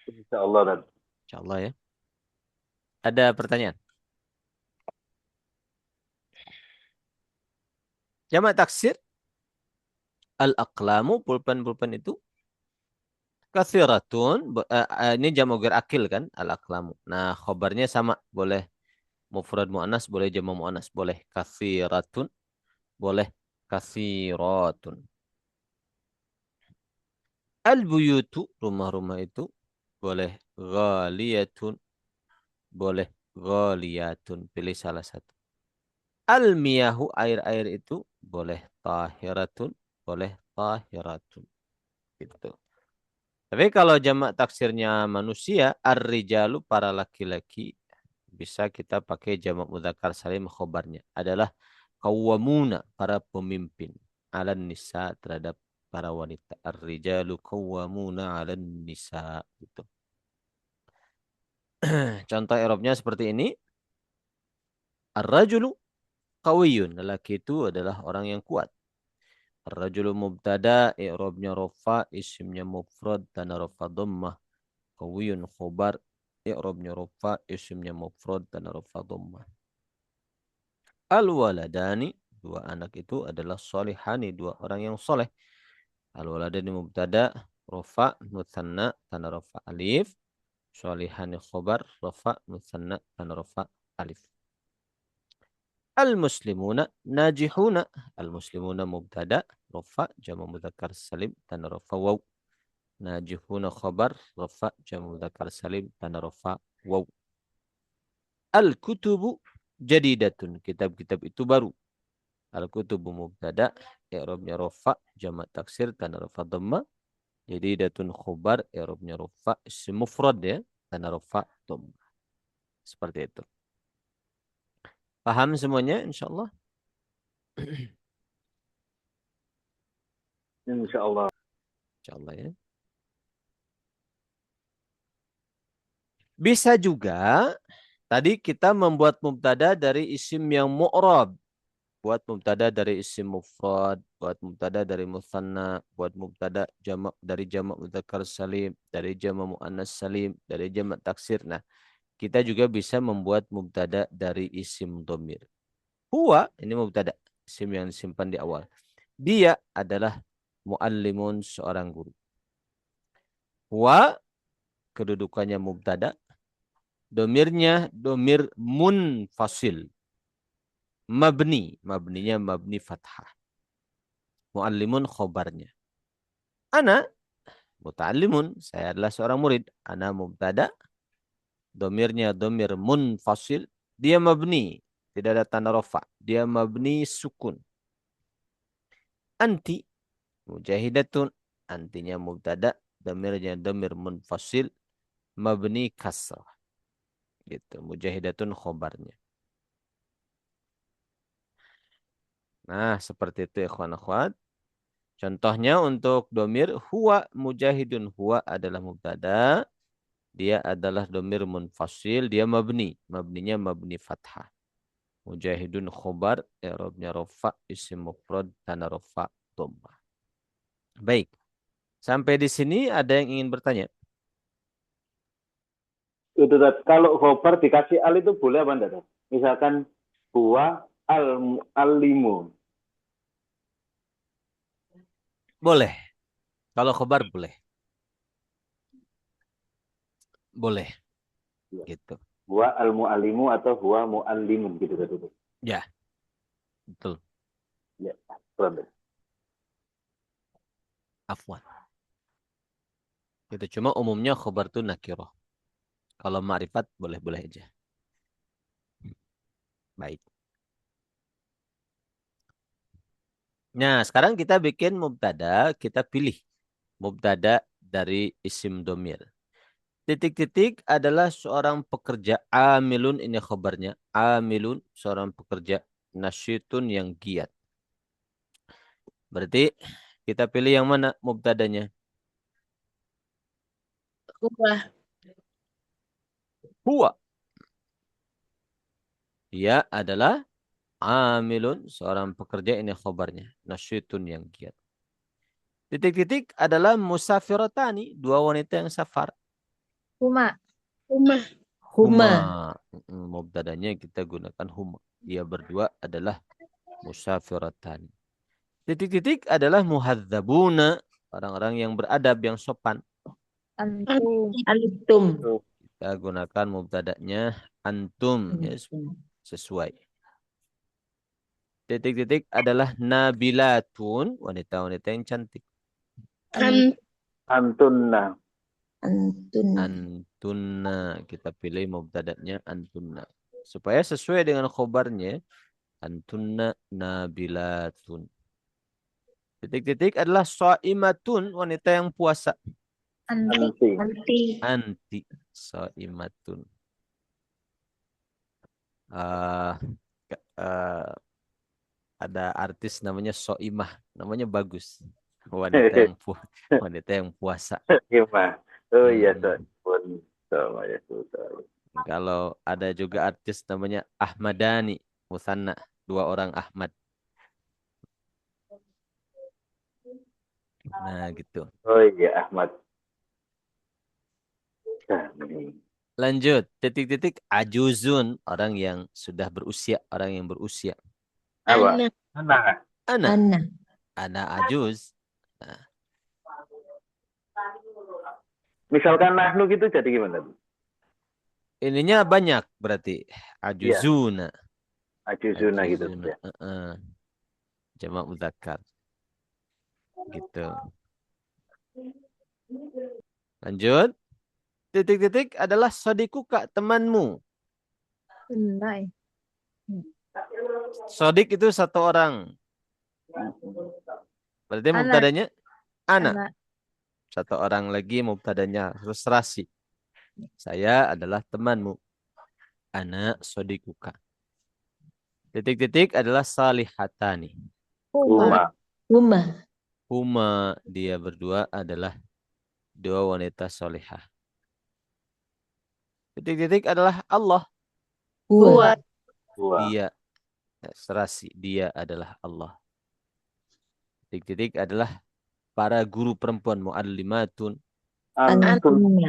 Insyaallah dan Insyaallah ya. Ada pertanyaan? Jamak taksir al-aqlamu, pulpen-pulpen itu kathiratun, ini jamak guir akil kan, al-aqlamu. Nah, khobarnya sama, boleh mufrad muannas, boleh jamak muannas, boleh kathiratun, boleh kathiratun. Al-buyutu, rumah-rumah itu boleh ghaliyatun, boleh ghaliyatun, pilih salah satu. Al-miyahu, air-air itu boleh tahiratun, boleh tahiratun. Gitu. Tapi kalau jamak taksirnya manusia, ar-rijalu, para laki-laki, bisa kita pakai jamak mudzakkar salim, khobarnya adalah qawwamuna, para pemimpin, 'alan nisa, terhadap para wanita. Ar-rijalu qawwamuna 'alan nisa, gitu. Contoh i'rabnya seperti ini. Ar-rajulu qawiyyun, lelaki itu adalah orang yang kuat. Ar-rajulu mubtada, i'rabnya rafa, isimnya mufrad, tanda rafa dhammah. Qawiyyun khobar, i'rabnya rafa, isimnya mufrad, tanda rafa dhammah. Al-waladani, dua anak itu adalah solihani, dua orang yang soleh. Al-waladani mubtada, rafa, mutsanna, tanda rafa alif. Solihani khobar, rafa, mutsanna, tanda rafa alif. Al-muslimuna najihuna. Al-muslimuna mubtada, rafa, jamak mudzakkar salim, tanda rafa waw. Najihuna khabar, rafa, jamak mudzakkar salim, tanda rafa waw. Al-kutubu jadidatun, kitab-kitab itu baru. Al-kutubu mubtada, i'rabnya rafa, jamak taksir, tanda rafa dhamma. Jadidatun khabar, i'rabnya rafa, isim mufrad ya, tanda rafa dhamma. Seperti itu. Paham semuanya insyaallah? Insyaallah. Insyaallah ya. Bisa juga tadi kita membuat mubtada dari isim yang mu'rab. Buat mubtada dari isim mufrad, buat mubtada dari musanna, buat mubtada jamak dari jamak mudzakkar salim, dari jamak muannas salim, dari jamak taksir. Nah, kita juga bisa membuat mubtada dari isim dhamir. Huwa ini mubtada, isim yang disimpan di awal. Dia adalah muallimun, seorang guru. Huwa kedudukannya mubtada, domirnya domir munfasil. Mabninya mabni fathah. Muallimun khobarnya. Ana muta'allimun, saya adalah seorang murid. Ana mubtada, domirnya domir munfasil. Dia mabni, tidak ada tanda rafa. Dia mabni sukun. Anti mujahidatun, antinya mubtada, domirnya domir munfasil, mabni kasrah. Gitu. Mujahidatun khobarnya. Nah, seperti itu ikhwan akhwat. Contohnya untuk domir huwa mujahidun. Huwa adalah mubtada. Dia adalah domir munfasil. Dia mabni. Mabninya mabni fathah. Mujahidun khobar. I'rabnya rofa. Isim mufrad. Tanda rofa. Dhammah. Baik. Sampai di sini ada yang ingin bertanya? Kalau khobar dikasih al itu boleh apa enggak? Misalkan huwa al-muallimu. Boleh. Kalau khobar boleh. Boleh. Ya. Gitu. Huwa al-muallimu atau huwa muallimun gitu kan. Ya. Betul. Ya, betul. Afwan. Gitu. Cuma umumnya khobar itu nakiroh. Kalau ma'rifat boleh-boleh aja. Baik. Nah, sekarang kita bikin mubtada, kita pilih mubtada dari isim domir. Titik-titik adalah seorang pekerja. Amilun ini khabarnya. Amilun, seorang pekerja. Nasyitun yang giat. Berarti kita pilih yang mana mubtadanya? Huwa. Huwa. Dia adalah amilun, seorang pekerja, ini khabarnya. Nasyitun yang giat. Titik-titik adalah musafiratani, dua wanita yang safar. Huma. Huma. Huma. Huma. Mubtadanya kita gunakan huma. Dia berdua adalah musafiratani. Titik-titik adalah muhadzabuna, orang-orang yang beradab, yang sopan. Antum. Antum. Kita gunakan mubtadanya antum, ya, sesuai. Titik-titik adalah nabilatun, wanita-wanita yang cantik. Antunna. Antunna, kita pilih mubtadanya antunna. Supaya sesuai dengan khobarnya, antunna nabilatun. Titik-titik adalah shaimatun, wanita yang puasa. Anti shaimatun. Ada artis namanya Soimah, namanya bagus. Wanita yang puasa. Gimana? Oh iya, pun sama ya. Kalau ada juga artis namanya Ahmadani, musanna, dua orang Ahmad. Nah, gitu. Oh iya, Ahmad. Lanjut, titik-titik ajuzun, orang yang sudah berusia, orang yang berusia. Apa? Ana ajuz. Nah. Misalkan nahnu gitu jadi gimana? Ininya banyak berarti. Ajuzuna. Ajuzuna gitu. Ya. Jamak mudzakkar. Gitu. Lanjut. Titik-titik adalah sodikuka, temanmu. Benar. Sodik itu satu orang. Berarti mubtadanya ana. Satu orang lagi mubtadanya serasi. Saya adalah temanmu. Ana sodikuka. Titik-titik adalah salihatani. Huma. Huma. Huma, dia berdua adalah dua wanita solihah. Titik-titik adalah Allah. Huwa. Huwa. Dia, serasi, dia adalah Allah. Titik-titik adalah para guru perempuan, mu'allimatun, Antun. Antunna.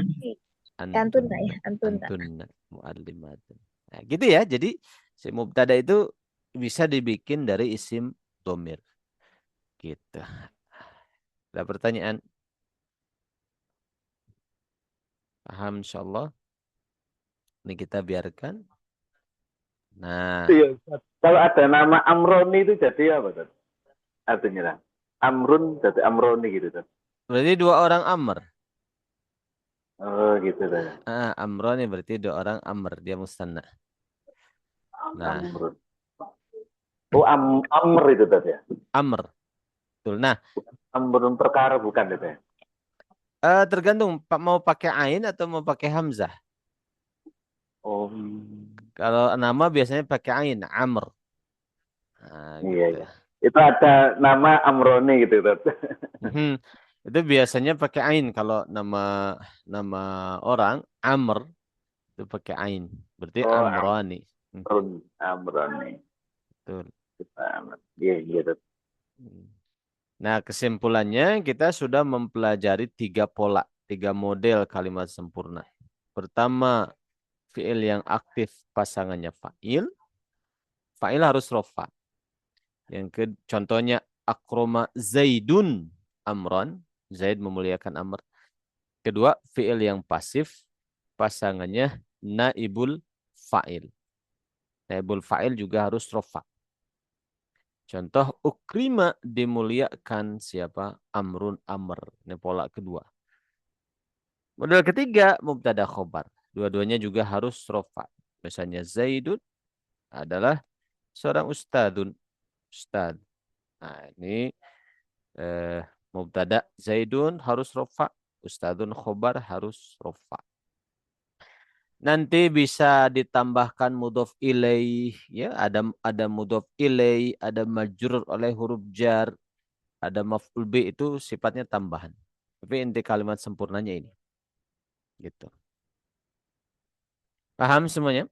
Antunna ya, antunna. antunna, mu'allimatun. Nah, gitu ya. Jadi si mubtada itu bisa dibikin dari isim domir. Gitu. Ada pertanyaan? Paham insyaallah? Ini kita biarkan. Nah, Iya, Ustaz. Kalau ada nama Amroni itu jadi apa, Ustaz? Artinya lah. Amrun jadi Amroni gitu, Ustaz. berarti dua orang Amr. Oh, gitu, Ustaz. Amroni berarti dua orang Amr. Dia musanna. Nah, Amrun. Oh, Amr itu, Ustaz ya. Amr. Betul. Nah, Amrun perkara bukan itu ya. tergantung mau pakai ain atau mau pakai hamzah. Oh, Kalau nama biasanya pakai ain, Amr. Nah, iya, gitu. iya. Itu ada nama Amroni gitu, Ustaz. Mhm. Itu biasanya pakai ain kalau nama nama orang Amr itu pakai ain. Berarti Oh, Amrani. Amrun. Amroni. Betul. Iya, iya, Ustaz. Nah, kesimpulannya kita sudah mempelajari tiga pola, tiga model kalimat sempurna. Pertama, fiil yang aktif pasangannya fa'il. Fa'il harus rofa. Contohnya akroma Zaidun Amron. Zaid memuliakan Amr. Kedua, fiil yang pasif pasangannya naibul fa'il. Naibul fa'il juga harus rofa. Contoh ukrima dimuliakan siapa? Amrun Amr. Ini pola kedua. Model ketiga mubtada khobar. Dua-duanya juga harus rofa. Misalnya Zaidun adalah seorang ustadun. Ustad. Nah, ini mubtada Zaidun harus rofa. Ustadun khobar harus rofa. Nanti bisa ditambahkan mudhof ilaih, ya, ada mudhof ilaih, ada majrur oleh huruf jar, ada maf'ul bi, itu sifatnya tambahan. Tapi inti kalimat sempurnanya ini. Gitu. Paham semuanya?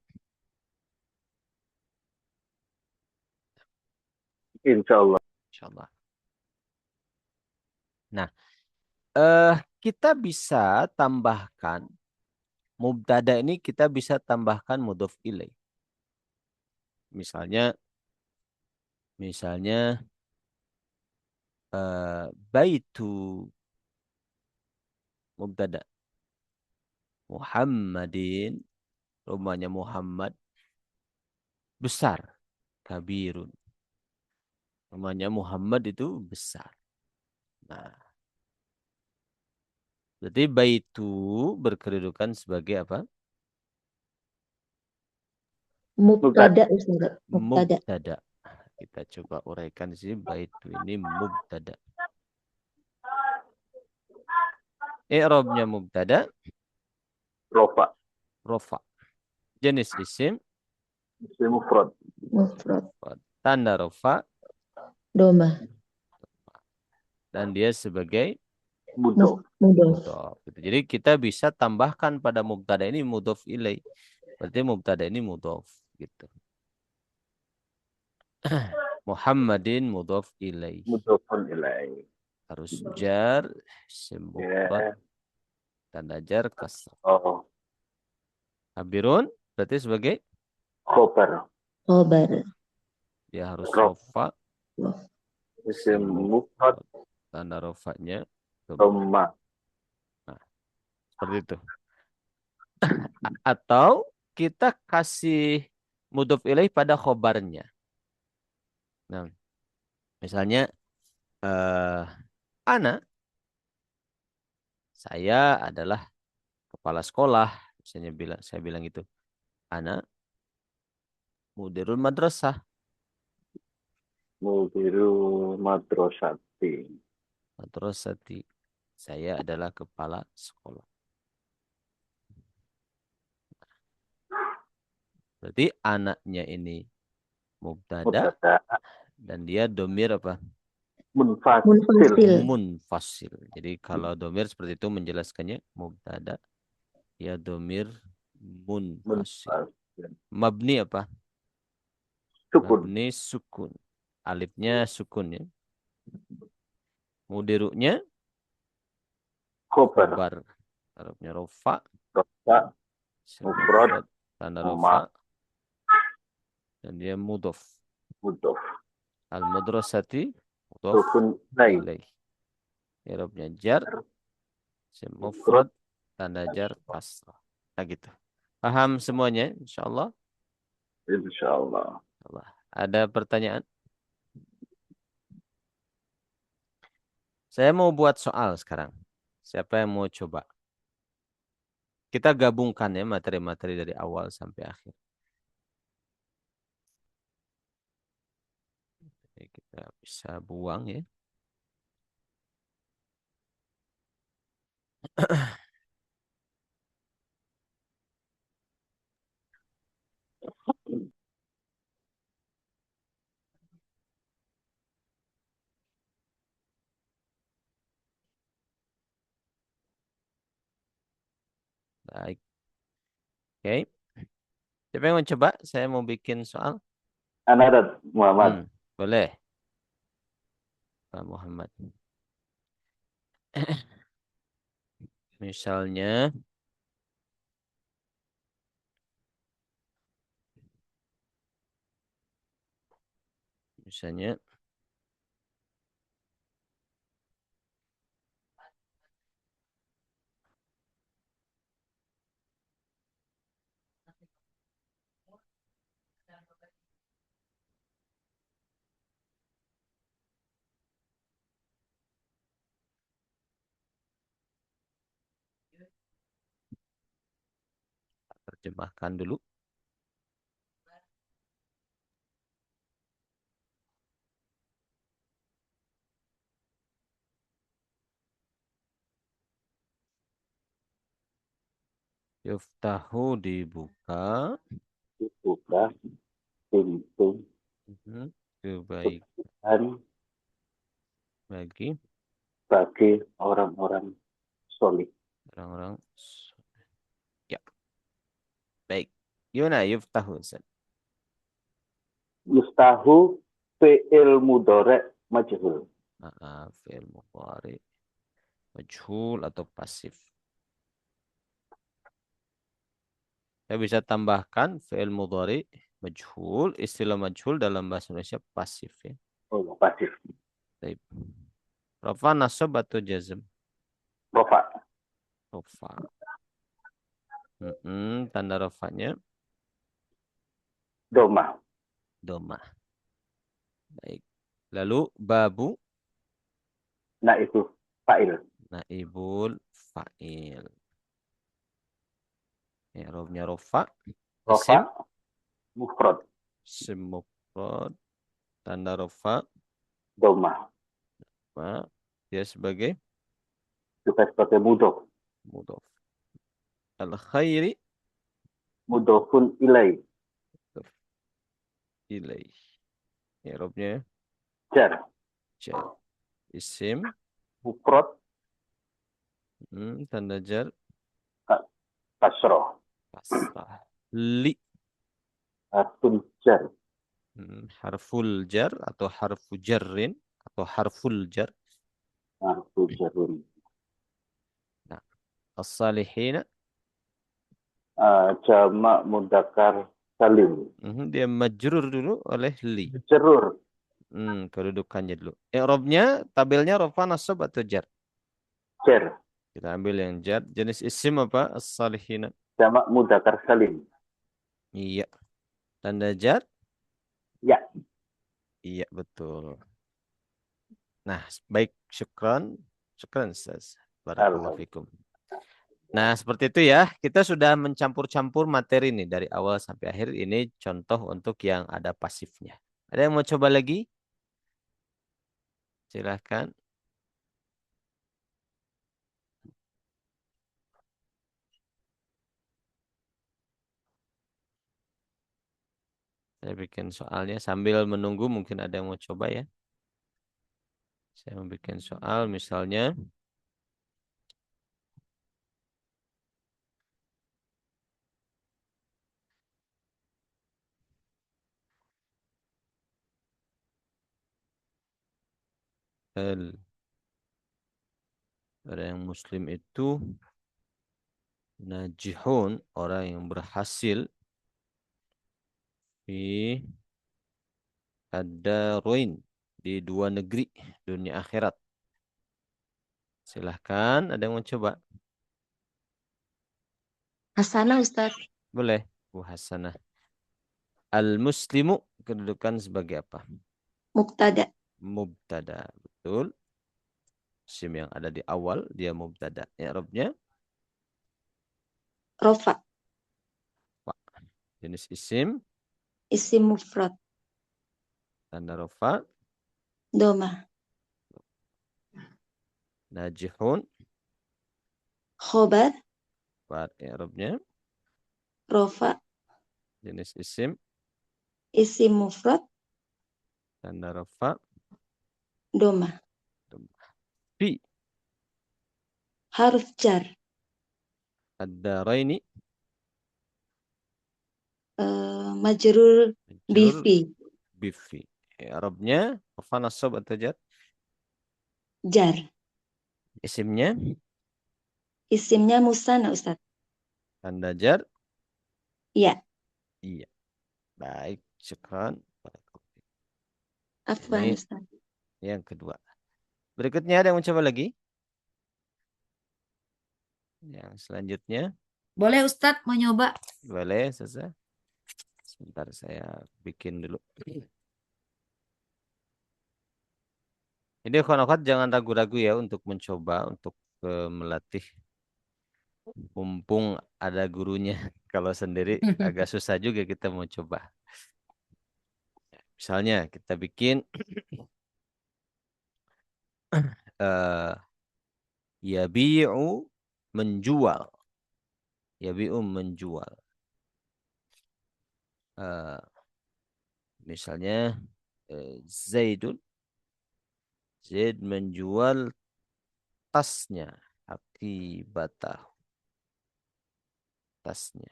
Insya Allah. Insyaallah. Nah, kita bisa tambahkan mubtada ini, kita bisa tambahkan mudhof ilaih. Misalnya baitu mubtada Muhammadin, rumahnya Muhammad besar, kabirun. Rumahnya Muhammad itu besar. Nah, berarti baitu berkedudukan sebagai apa? Mubtada Ustaz. Mubtada. Mubtada. Kita coba uraikan di sini, baitu ini mubtada. I'rabnya mubtada Rofa. rofa. Jenis isim Isim mufrad. Mufrad. tanda rofa Doma. dan dia sebagai Mudhof. Mudhof. mudhof. Jadi kita bisa tambahkan pada mubtada ini mudhof ilaih. Berarti mubtada ini mudhof gitu. Muhammadin mudhof ilaih. Mudhofun ilaih. Harus jar, isim mufrad, Ya. tanda jar kasrah. Oh, Habirun berarti sebagai khobar. Khobar. dia harus Rof. rofa, Isim mufrad. tanda rofanya dhamma. Dhamma. Nah, seperti itu. Atau kita kasih mudhof ilaih pada khobarnya. Nah, misalnya ana, saya adalah kepala sekolah, misalnya saya bilang itu. Ana mudirul madrasah. Mudiru madrasati. Madrasati. Saya adalah kepala sekolah. Berarti anaknya ini mubtada Mubtada dan dia domir apa? munfasil. Munfasil. Munfasil. Jadi kalau domir seperti itu menjelaskannya mubtada ya domir munfasil. Munfasil. Mabni apa? Sukun. Mabni sukun. Alifnya sukun ya. Mudiruknya Khobar. khobar. Arabnya rofa. Rofa. Mufrad. Mufrad. Tanda Muma. rofa. Dan dia mudof. Mudof. Al-mudrasati mudof Sukun lain. ilaih. Arabnya jar. Mufrad. Mufrad. Tanda jar kasrah. Nah gitu. Paham semuanya insyaallah? Insyaallah. Allah. Ada pertanyaan? Saya mau buat soal sekarang. Siapa yang mau coba? Kita gabungkan ya materi-materi dari awal sampai akhir. Jadi kita bisa buang ya. Baik. Oke. Siapa yang mau coba? Saya mau bikin soal. Anadat Muhammad. Boleh. Pak Muhammad. Misalnya. Misalnya. Terjemahkan dulu. Yuftahu dibuka. Dibuka pintu Kebaikan dan bagi bagi orang-orang solih. orang-orang. Ya. Baik. Gimana yuftahu? Ustaz? Yustahu fi'il mudhari' majhul. Fi'il mudhari majhul atau pasif. Saya bisa tambahkan fi'il mudhari majhul, istilah majhul dalam bahasa Indonesia pasif ya. Oh, pasif. Baik. Rafa nasab atau jazm? Rofa. Rafa. Tanda rafanya Doma. doma. Baik. Lalu babu Nah itu fa'il. naibul fa'il. I'rabnya rafa. Rofa. Isim Mufrad. isim mufrad. Tanda rafa Doma. dia sebagai Juga sebagai mudhof. mudhof. Al khairi Mudhofun ilai. ilaih. I'rabnya Jar. jar. Isim Mufrad. tanda jar Kasroh. kasrah. Li Harful jar. harful jar atau harfu jarrin atau harful jar. Harful jarun. Nah, as-salihina Jamak mudzakkar salim. dia majrur dulu oleh li. Jerur. Kedudukannya dulu. I'rabnya tabelnya rafa nasab atau jar. Jar. Kita ambil yang jar. Jenis isim apa? As-salihina. Jamak mudzakkar salim. Iya. Tanda jar? Ya. Iya, betul. Nah, baik. Syukran. Syukran, Ustaz. Barakallahu fikum. Nah, seperti itu ya. Kita sudah mencampur-campur materi nih dari awal sampai akhir. Ini contoh untuk yang ada pasifnya. Ada yang mau coba lagi? Silahkan. Saya bikin soalnya sambil menunggu, mungkin ada yang mau coba ya. Saya mau bikin soal misalnya orang yang muslim itu najihun, orang yang berhasil di ad-darain, di dua negeri dunia akhirat. Silahkan, ada yang mau coba? Hasanah Ustaz. Boleh, Bu Hasanah. Al-muslimu kedudukan sebagai apa? Mubtada. Mubtada, betul. Isim yang ada di awal dia mubtada. I'rabnya Rofa. jenis isim, Isim mufrad. tanda rofa, Domah. najihun, Khobar. bar i'rabnya Rofa. jenis isim, Isim mufrad. tanda rofa, Domah. fi Haruf jar. ad-daraini, Majrur majrur bifi. bifi. I'rabnya rofa, nasab atau jar? Jar. Isimnya Isimnya musanna Ustaz. tanda jar. Iya. Iya. Baik, syukran. Afwan Ini Ustaz. yang kedua. Berikutnya ada yang mencoba lagi? Yang selanjutnya Boleh Ustadz mau nyoba? boleh, Sasa. Sebentar saya bikin dulu. Ini akhwat jangan ragu-ragu ya untuk mencoba untuk melatih. Mumpung ada gurunya. Kalau sendiri agak susah juga kita mau coba. Misalnya kita bikin eh yabi'u, menjual. Yabi'u, menjual. Eh, misalnya Zaidun, Zaid menjual tasnya, akibatah tasnya.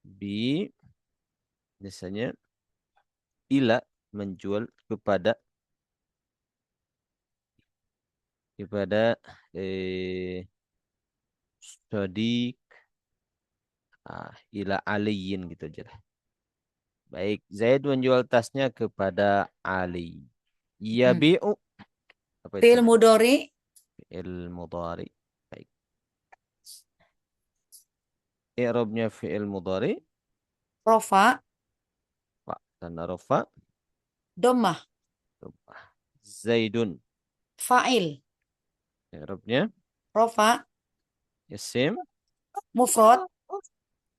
Bi misalnya ila, menjual kepada Sodik, ila aliyin gitu aja lah. Baik, Zaid menjual tasnya kepada Ali. Yabi'u, apa itu? Fi'il mudhari, Fi'il mudhari. Baik. I'rabnya fi'il mudhari. rofa, Pak, tanda rofa. domah, Zaidun. fa'il, I'rabnya rofa, isim, mufrad,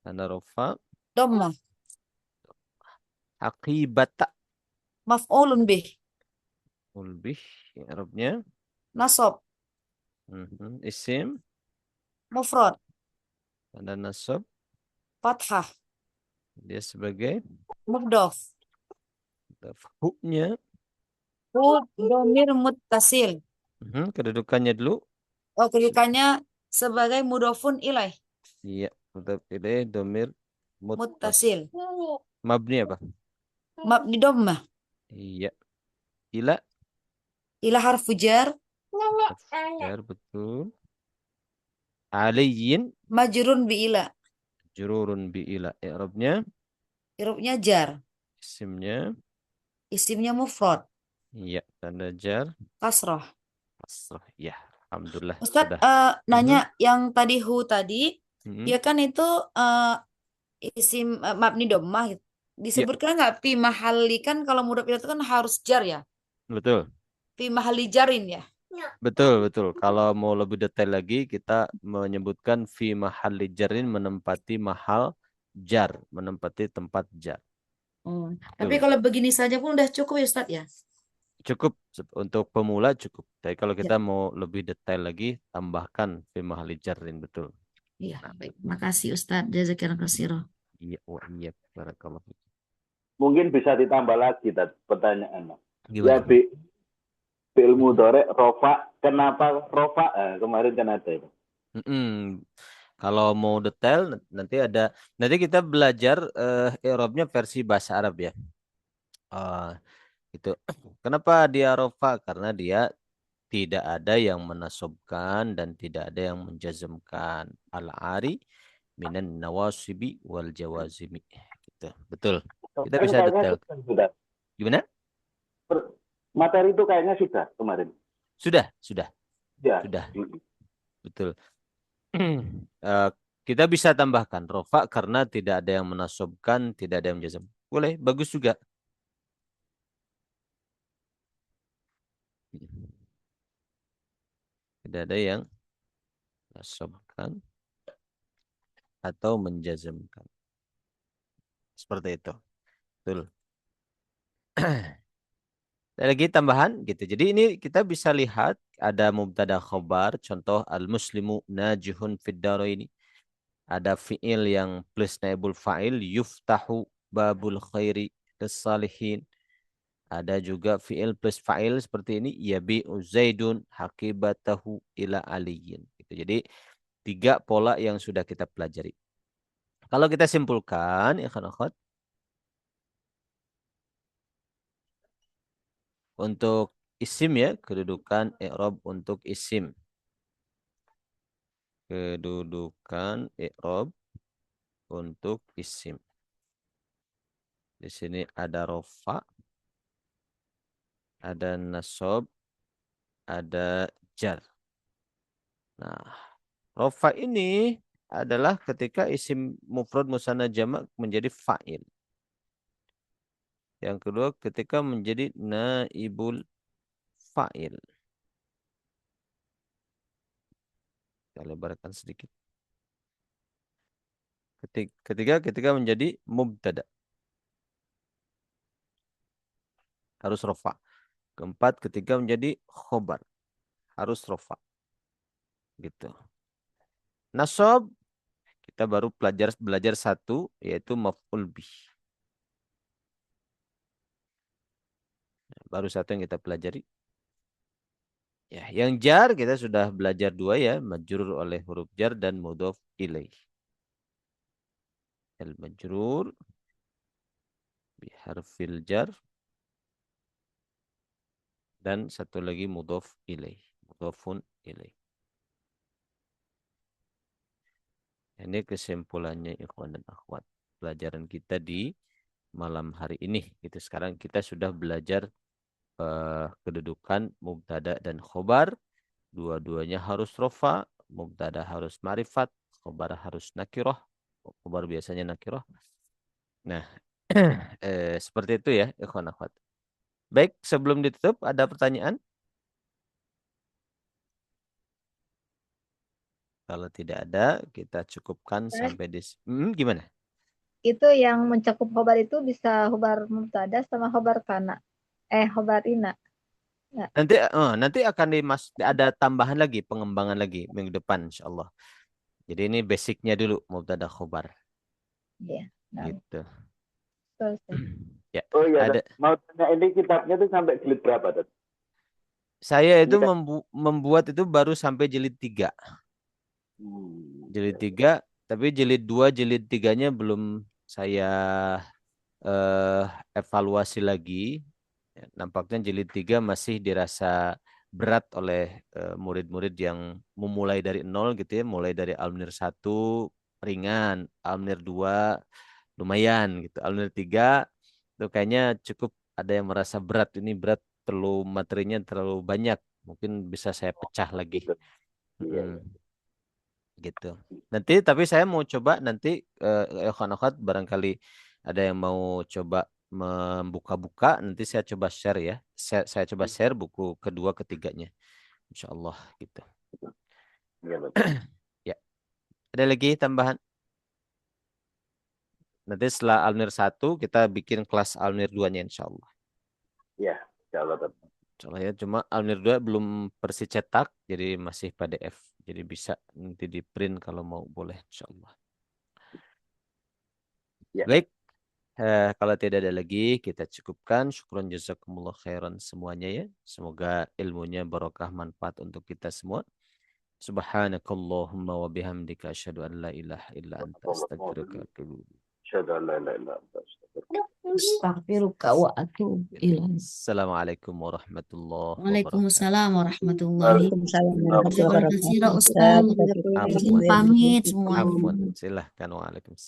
tanda rofa. domah, Akibata. maf'ulun bih, Ulbih. I'rabnya nasab, isim, mufrad, tanda nasab. fathah, Dia sebagai mudhof, huknya. domir muttasil. Kedudukannya dulu. Oh, kedudukannya sebagai mudhofun ilaih, Iya, mudhaf ilaih domir muttasil. muttasil. Mabni apa? Mabni dhammah, Iya. Ila. ila harfu jar, Jar, betul. Aliyin. majrun bi ila. Jururun bi ila. I'rabnya Irupnya jar, isimnya. isimnya mufrad, Iya, tanda jar. kasrah. Kasrah. Ya, alhamdulillah Ustadz sudah. nanya yang tadi hu tadi, Mhm. dia kan itu isim mabni dhammah gitu. Ya, Disebutkan nggak fi mahalli, kan kalau mudhaf itu kan harus jar ya. betul. Fi mahalli jarin ya. Betul, betul. Kalau mau lebih detail lagi, kita menyebutkan fi mahalli jarin, menempati mahal jar, menempati tempat jar. Tapi Betul. kalau begini saja pun udah cukup ya Ustadz ya. Cukup untuk pemula cukup. Tapi kalau Ya. kita mau lebih detail lagi, tambahkan fi mahalli jarin, betul. Iya, baik. Makasih Ustadz. Jazakallahu khairan. Iya, iya, barakallahu fiik. Mungkin bisa ditambah lagi pertanyaan. Gimana? Ya, fi'il mudhari rofa, kenapa rofa? Kemarin kan ada itu. Kalau mau detail nanti kita belajar i'rabnya versi bahasa Arab ya. Itu. Kenapa dia rofa? Karena dia tidak ada yang menasobkan dan tidak ada yang menjazmkan. Al-ari minan nawasibi wal jawazimi. Gitu. Betul. Kita Kemarin bisa kayaknya detail. sudah. Gimana? Materi itu kayaknya sudah kemarin. Sudah. Ya. Betul. Kita bisa tambahkan rofa karena tidak ada yang menasobkan, tidak ada yang menjazm. Boleh, bagus juga. Tidak ada yang menasobkan atau menjazmkan. Seperti itu. Betul. Ada lagi tambahan gitu. Jadi ini kita bisa lihat ada mubtada khobar, contoh al-muslimu najihun fid ini. Ada fi'il yang plus naibul fa'il, yuftahu babul khairi salihin. Ada juga fi'il plus fa'il seperti ini, yabi'u zaidun haqibatahu ila aliyin. Gitu. Jadi 3 pola yang sudah kita pelajari. Kalau kita simpulkan, ikhwan akhwat, untuk isim ya, kedudukan i'rab untuk isim. Kedudukan i'rab untuk isim. Di sini ada rofa, ada nasab, ada jar. Nah, rofa ini adalah ketika isim mufrad musanna jamak menjadi fa'il. Yang kedua ketika menjadi naibul fa'il. Kita lebarkan sedikit. Ketika menjadi mubtada. Harus rofa. Keempat ketika menjadi khobar. Harus rofa. Gitu. Nasab kita baru belajar satu yaitu maf'ul bih. Baru satu yang kita pelajari. Ya, yang jar kita sudah belajar 2 ya, majrur oleh huruf jar dan mudhof ilaih. Al majrur bi harfil jar dan satu lagi mudhof ilaih, mudhofun ilaih. Ini kesimpulannya ikhwan dan akhwat pelajaran kita di malam hari ini. Gitu. Sekarang kita sudah belajar kedudukan mubtada dan khobar. Dua-duanya harus rofa, mubtada harus marifat, khobar harus nakiroh. Khobar biasanya nakiroh. Nah, seperti itu ya, ikhwan akhwat. Baik, sebelum ditutup ada pertanyaan? Kalau tidak ada, kita cukupkan sampai di gimana? Itu yang mencakup khobar itu bisa khobar mubtada sama khobar kana. Khobar ina. Ya. Nanti akan ada tambahan lagi, pengembangan lagi minggu depan insyaallah. Jadi ini basicnya dulu mubtada khobar. Iya. Gitu. Terus. Ya. Oh iya, Ada. mau tanya ini kitabnya itu sampai jilid berapa, Dad? Saya itu Ini membuat itu baru sampai jilid 3. Jilid 3, tapi jilid 2, jilid 3-nya belum saya evaluasi lagi. Ya, nampaknya jilid 3 masih dirasa berat oleh murid-murid yang memulai dari nol gitu ya, mulai dari Al-Munir 1 ringan, Al-Munir 2 lumayan gitu. Al-Munir 3 itu kayaknya cukup, ada yang merasa berat, ini berat, terlalu materinya terlalu banyak. Mungkin bisa saya pecah lagi. gitu. Iya. Gitu. Nanti tapi saya mau coba nanti akhwat barangkali ada yang mau coba membuka-buka, nanti saya coba share ya. Saya coba share buku kedua ketiganya. Insyaallah gitu. Iya, betul. Ya. Ada lagi tambahan? Nanti setelah Almir 1 kita bikin kelas Almir 2-nya insyaallah. Iya, insyaallah. Insyaallah ya, cuma Almir 2 belum versi cetak, jadi masih PDF. Jadi bisa nanti di print kalau mau, boleh insyaallah. Ya. Baik, kalau tidak ada lagi kita cukupkan. Syukron jazakumullah khairan semuanya ya. Semoga ilmunya barokah manfaat untuk kita semua. Subhanakallahumma wa bihamdika asyhadu an la ilaha illa anta astaghfiruka wa atubu ilaik. Asyhadu an la ilaha illa anta astaghfiruka. Astaghfiruka wa atubu ilaik. Assalamualaikum warahmatullahi wabarakatuh. Waalaikumsalam warahmatullahi Waalaikumsalam wabarakatuh. warahmatullahi Terima kasih wabarakatuh. Ustaz. Ustaz, Izin pamit semuanya. Afwan, silahkan. Waalaikumsalam.